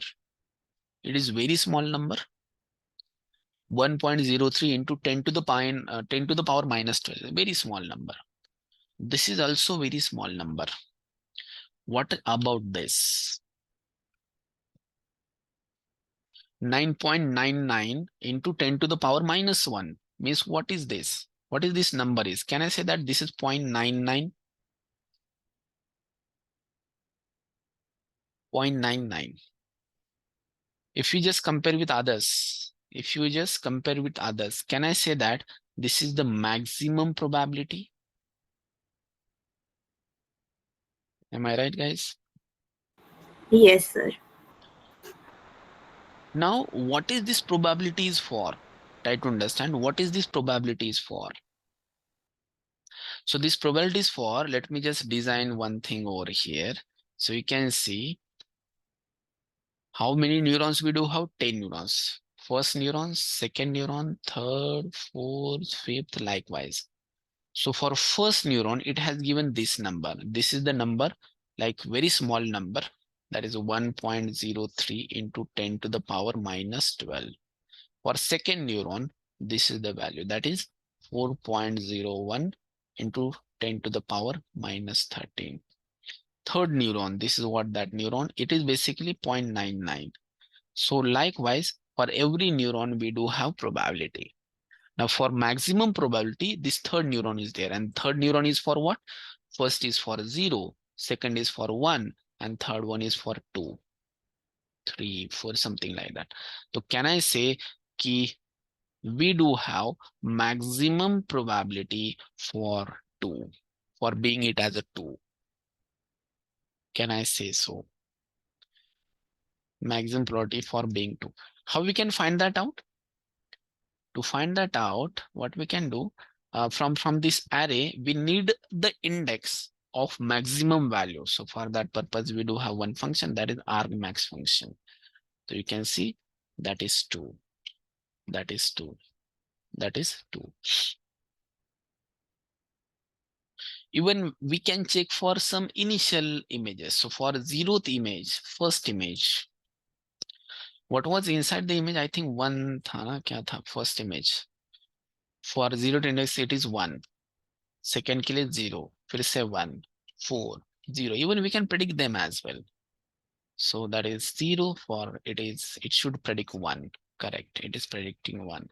It is very small number. 1.03 into 10 to the power minus 12. Very small number. This is also very small number. What about this? 9.99 into 10 to the power minus 1 means what is this? What is this number is? Can I say that this is 0.99? 0.99. If you just compare with others, can I say that this is the maximum probability? Am I right, guys? Yes, sir. Now, what is this probability is for? Try to understand what is this probability is for. So this probability is for, let me just design one thing over here. So you can see how many neurons we do have? 10 neurons. First neuron, second neuron, third, fourth, fifth, likewise. So for first neuron, it has given this number. This is the number, like very small number. That is 1.03 into 10 to the power minus 12. For second neuron, this is the value. That is 4.01 into 10 to the power minus 13. Third neuron, this is what that neuron, it is basically 0.99. So likewise, for every neuron, we do have probability. Now for maximum probability, this third neuron is there, and third neuron is for what? First is for 0, second is for 1, and third one is for 2, 3, 4, something like that. So can I say ki we do have maximum probability for 2, for being it as a 2? Can I say so? Maximum probability for being 2. How we can find that out? To find that out, what we can do, from this array, we need the index of maximum value. So for that purpose, we do have one function, that is argmax function. So you can see that is 2. That is 2. That is 2. Even we can check for some initial images. So for 0th image, first image, what was inside the image? I think 1 tha na, kya tha? First image. For 0th index, it is 1. Second ke liye 0. Fir se 1, 4, 0. Even we can predict them as well. So that is 0 for it should predict 1. Correct. It is predicting 1.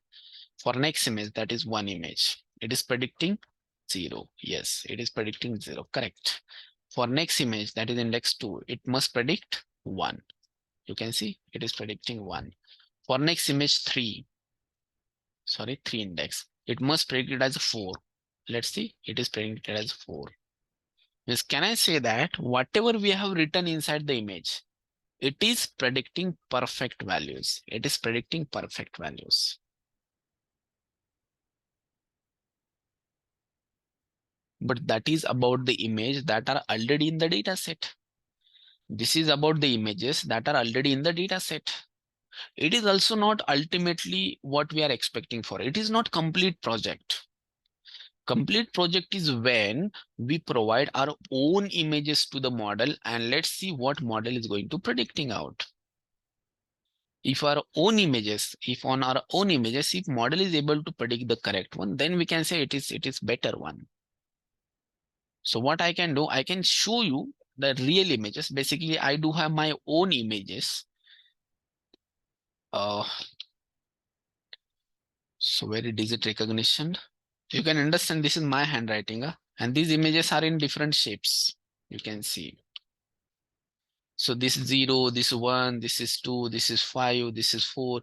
For next image, that is 1 image. It is predicting 0. Yes, it is predicting 0. Correct. For next image, that is index 2, it must predict 1. You can see it is predicting 1. For next image 3, sorry, 3 index, it must predict it as 4. Let's see, it is predicted as 4. Means can I say that whatever we have written inside the image, it is predicting perfect values. It is predicting perfect values. But that is about the image that are already in the data set. This is about the images that are already in the data set. It is also not ultimately what we are expecting for. It is not complete project. Complete project is when we provide our own images to the model and let's see what model is going to predicting out. If on our own images, if model is able to predict the correct one, then we can say it is better one. So what I can do, I can show you the real images. Basically, I do have my own images. So where is it recognition? You can understand this is my handwriting, and these images are in different shapes. You can see. So this is 0, this is 1, this is 2, this is 5, this is 4,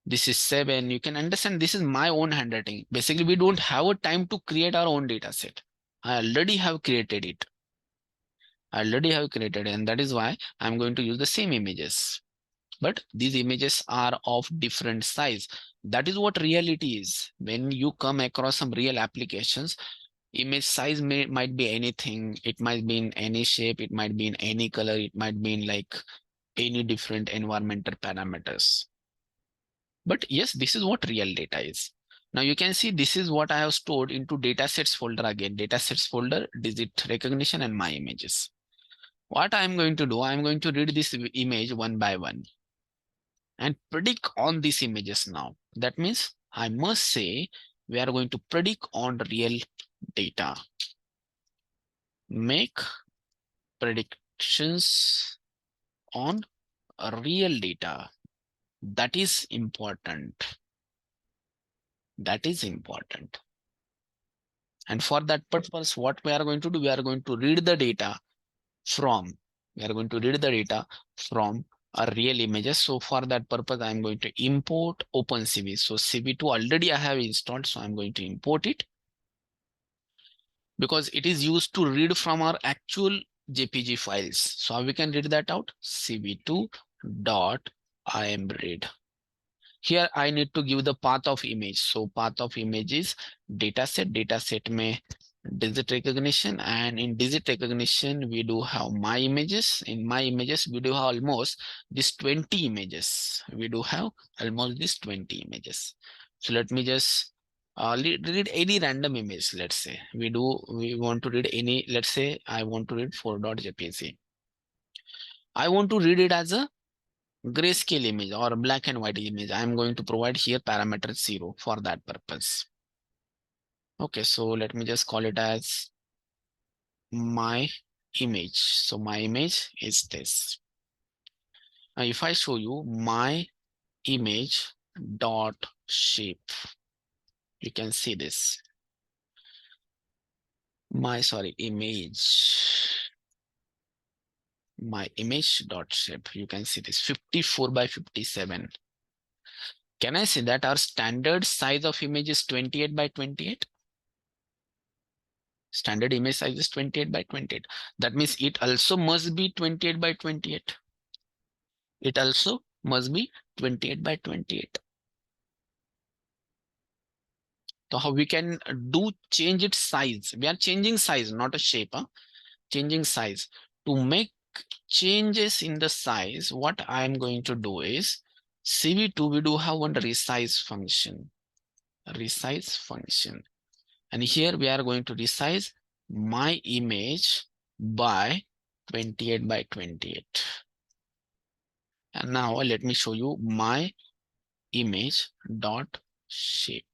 this is 7. You can understand this is my own handwriting. Basically, we don't have a time to create our own data set. I already have created it. And that is why I'm going to use the same images. But these images are of different size. That is what reality is. When you come across some real applications, Image size might be anything. It might be in any shape. It might be in any color. It might be in like any different environmental parameters. But yes, this is what real data is. Now you can see this is what I have stored into datasets folder again. Datasets folder, digit recognition, and my images. What I'm going to do, I'm going to read this image one by one and predict on these images now. That means I must say we are going to predict on real data. Make predictions on real data. That is important. That is important. And for that purpose, what we are going to do, we are going to read the data from, a real images. So for that purpose, I'm going to import OpenCV. So CV2 already I have installed, so I'm going to import it because it is used to read from our actual JPG files. So how we can read that out? CV2.imread. Here I need to give the path of image. So path of image is dataset. Dataset may digit recognition, and in digit recognition we do have my images. In my images we do have almost this 20 images. So let me just read any random image. Let's say we want to read any. Let's say I want to read 4.jpg. I want to read it as a grayscale image or black and white image. I'm going to provide here parameter 0 for that purpose. Okay, so let me just call it as my image. So my image is this. Now if I show you my image dot shape, you can see this. My image dot shape. You can see this 54 by 57. Can I say that our standard size of image is 28 by 28? Standard image size is 28 by 28. That means it also must be 28 by 28. It also must be 28 by 28. So how we can do change its size? We are changing size, not a shape. Changing size. To make changes in the size, what I am going to do is CV2, we do have one resize function. And here we are going to resize my image by 28 by 28. And now let me show you my image dot shape.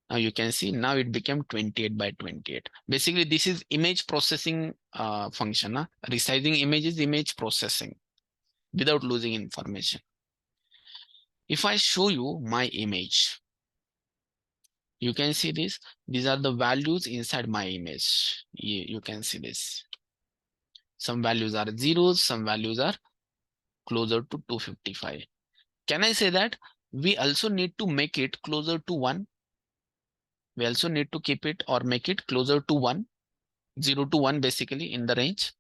Now you can see now it became 28 by 28. Basically, this is image processing function. Resizing image is image processing without losing information. If I show you my image, you can see this. These are the values inside my image. You can see this. Some values are zeros, some values are closer to 255. Can I say that we also need to make it closer to 1? We also need to keep it or make it closer to 1, 0 to 1 basically in the range.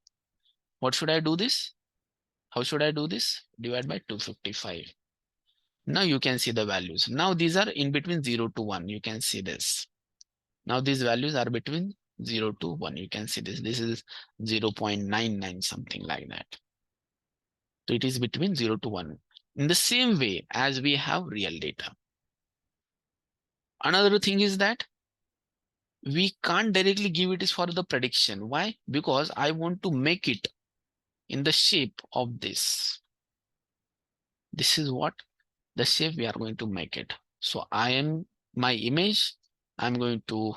What should I do this? How should I do this? Divide by 255. Now you can see the values. Now these are in between 0 to 1. You can see this. Now these values are between 0 to 1. You can see this. This is 0.99, something like that. So it is between 0 to 1. In the same way as we have real data. Another thing is that we can't directly give it for the prediction. Why? Because I want to make it in the shape of this. This is what the shape we are going to make it. So my image, I'm going to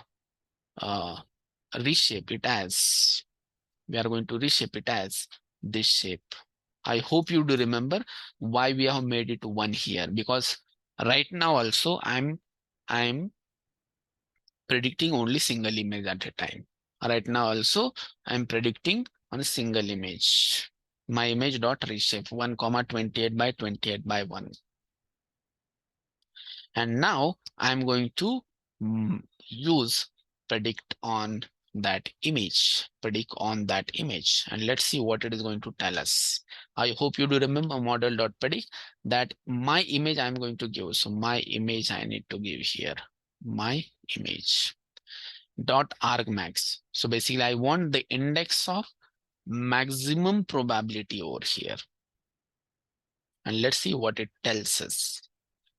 reshape it as, we are going to reshape it as this shape. I hope you do remember why we have made it 1 here, because right now also I'm predicting only single image at a time. Right now also I'm predicting on a single image. My image dot reshape 1, 28 by 28 by 1. And now I'm going to use predict on that image, and let's see what it is going to tell us. I hope you do remember model.predict that my image I'm going to give. So my image I need to give here, my image. dot argmax. So basically I want the index of maximum probability over here. And let's see what it tells us.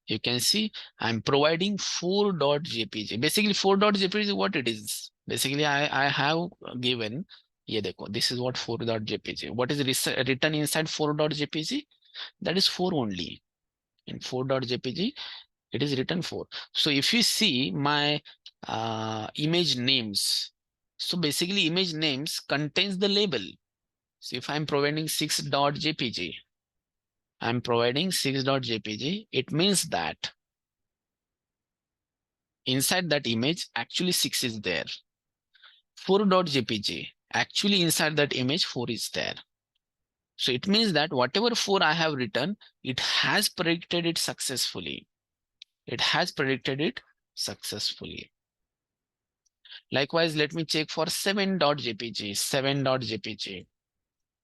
You can see I'm providing 4.jpg. Basically 4.jpg is what it is. Basically I have given, yeah, this is what 4.jpg. What is written inside 4.jpg? That is 4 only. In 4.jpg, it is written 4. So if you see my image names, so basically image names contains the label. So if I'm providing 6.jpg, I'm providing 6.jpg, it means that inside that image, actually 6 is there. 4.jpg, actually inside that image, 4 is there. So it means that whatever 4 I have written, it has predicted it successfully. It has predicted it successfully. Likewise, let me check for 7.jpg, 7.jpg.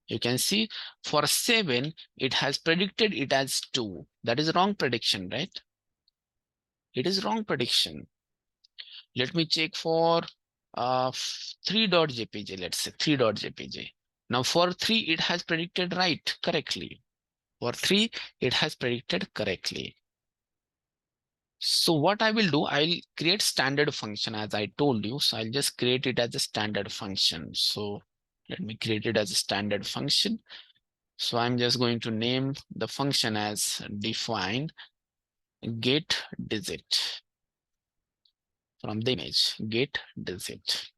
You can see for 7, it has predicted it as 2. That is wrong prediction, right? It is wrong prediction. Let me check for 3.jpg, let's say 3.jpg. Now for 3, it has predicted right correctly. For 3, it has predicted correctly. So what I will do, I'll create standard function as I told you. So I'll just create it as a standard function. So let me create it as a standard function. So I'm just going to name the function as define get digit from the image, get digit.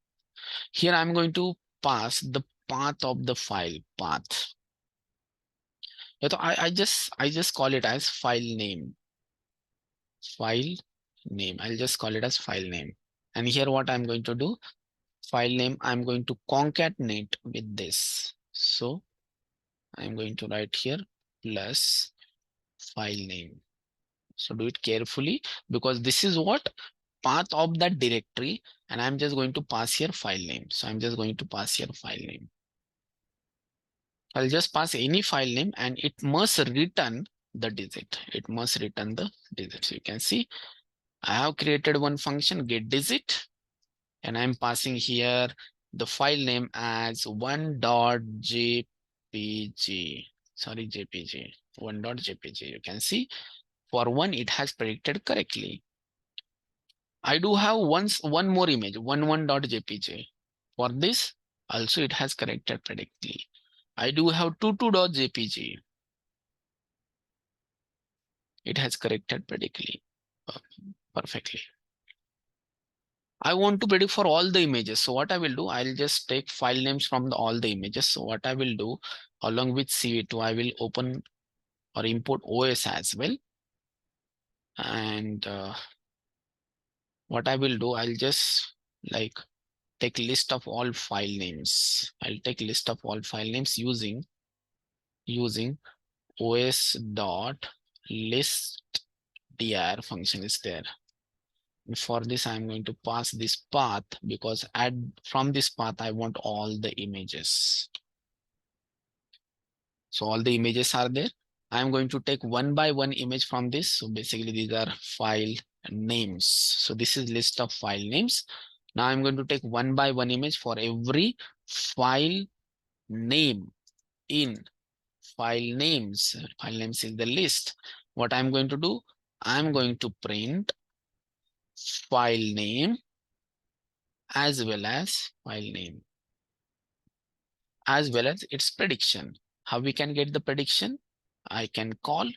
Here I'm going to pass the path of the file, path. I just call it as file name. File name. I'll just call it as file name. And here what I'm going to do, file name, I'm going to concatenate with this. So I'm going to write here plus file name. So do it carefully because this is what path of that directory, and I'm just going to pass here file name. So I'm just going to pass here file name. I'll just pass any file name and it must return the digit. It must return the digit. So you can see I have created one function get digit and I'm passing here the file name as 1.jpg. Sorry, jpg, 1.jpg. You can see for 1, it has predicted correctly. I do have one more image, 11.jpg. For this, also it has corrected predictly. I do have 22.jpg. It has corrected predictly, perfectly. I want to predict for all the images. So what I will do, I'll just take file names from all the images. So what I will do, along with CV2, I will open or import OS as well. And what I will do, I'll just like take list of all file names. I'll take list of all file names using os dot list dir function is there. And for this, I'm going to pass this path because from this path, I want all the images. So all the images are there. I'm going to take one by one image from this. So basically, these are file names. So this is list of file names. Now I'm going to take one by one image for every file name in file names. File names is the list. What I'm going to do, I'm going to print file name as well as file name as well as its prediction. How we can get the prediction? I can call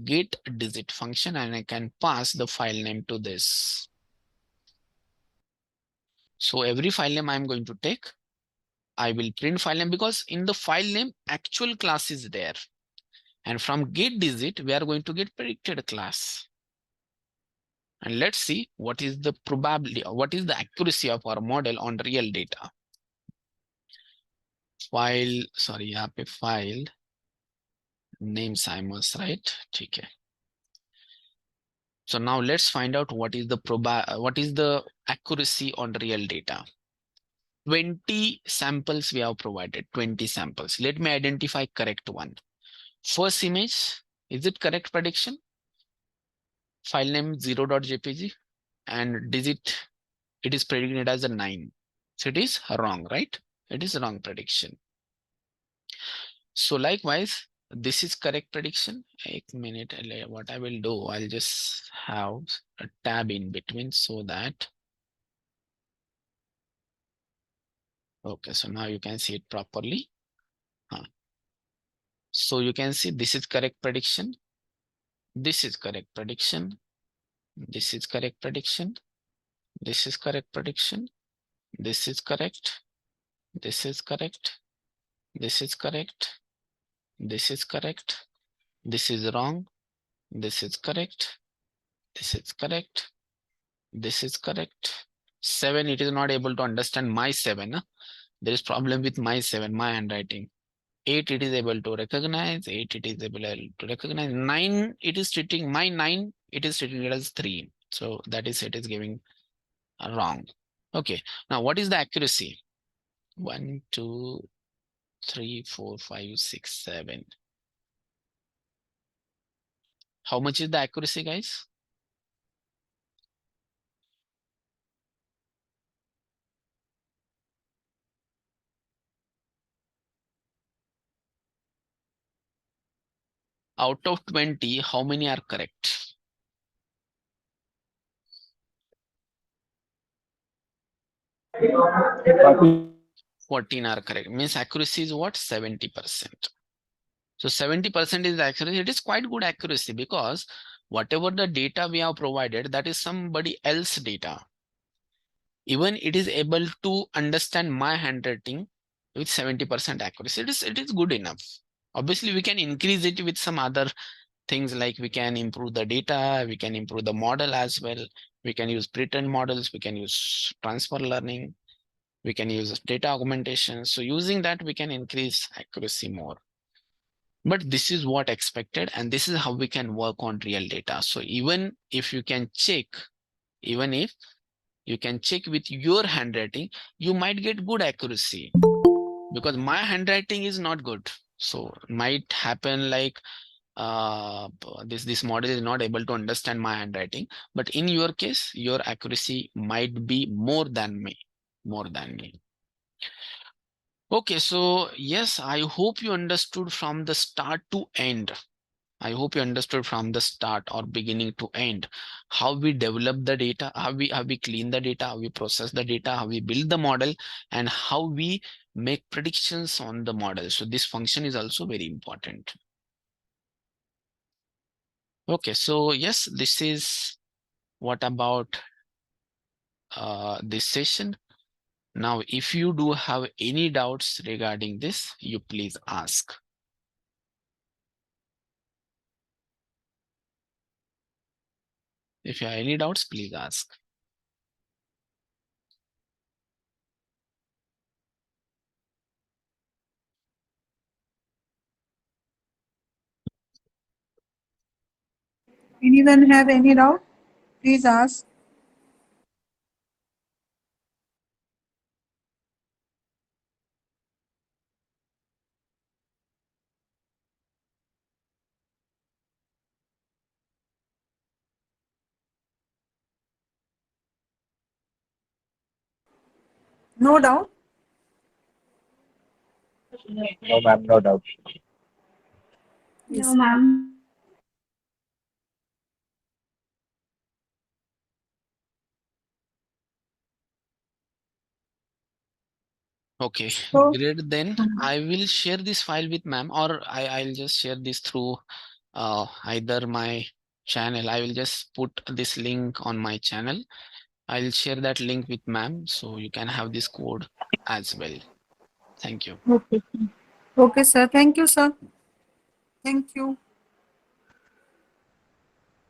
get digit function and I can pass the file name to this. So every file name I'm going to take, I will print file name because in the file name, actual class is there. And from get digit, we are going to get predicted class. And let's see what is the probability, what is the accuracy of our model on real data. File, sorry, यहाँ पे file names I must write. ठीक है. So now let's find out what is the accuracy on real data. 20 samples we have provided, 20 samples. Let me identify correct one. First image, is it correct prediction? File name 0.jpg and digit it is predicted as a 9. So it is wrong, right? It is a wrong prediction. So likewise, this is correct prediction. Ek minute, what I will do, I'll just have a tab in between so that. Okay, so now you can see it properly. So you can see this is correct prediction. This is correct prediction. This is correct prediction. This is correct prediction. This is correct. This is correct. This is correct. This is correct. This is wrong. This is correct. This is correct. This is correct. 7, it is not able to understand my 7. Huh? There is problem with my 7, my handwriting. 8, it is able to recognize. 8, it is able to recognize. 9, it is treating my 9, it is treating it as 3. So that is, it is giving wrong. Okay. Now what is the accuracy? 1, 2, 3, 4, 5, 6, 7. How much is the accuracy, guys? Out of 20, how many are correct? 14 are correct. Means accuracy is what? 70%. So 70% is the accuracy. It is quite good accuracy because whatever the data we have provided, that is somebody else's data. Even it is able to understand my handwriting with 70% accuracy. It is good enough. Obviously, we can increase it with some other things, like we can improve the data, we can improve the model as well. We can use pre-trained models, we can use transfer learning, we can use data augmentation. So using that, we can increase accuracy more. But this is what expected, and this is how we can work on real data. So even if you can check, even if you can check with your handwriting, you might get good accuracy because my handwriting is not good. So might happen like this model is not able to understand my handwriting, but in your case, your accuracy might be more than me. Okay, so yes, I hope you understood from the start to end. I hope you understood from the start or beginning to end how we develop the data, how we clean the data, how we process the data, how we build the model, and how we make predictions on the model. So this function is also very important. Okay, so yes, this is what about this session. Now, if you do have any doubts regarding this, you please ask. If you have any doubts, please ask. Anyone have any doubt? Please ask. No doubt? No, ma'am, no doubt. Yes. No, ma'am. Okay, So, great. Then I will share this file with ma'am, or I'll just share this through either my channel. I will just put this link on my channel. I'll share that link with ma'am, so you can have this code as well. Thank you. Okay. okay, sir. Thank you, sir. Thank you.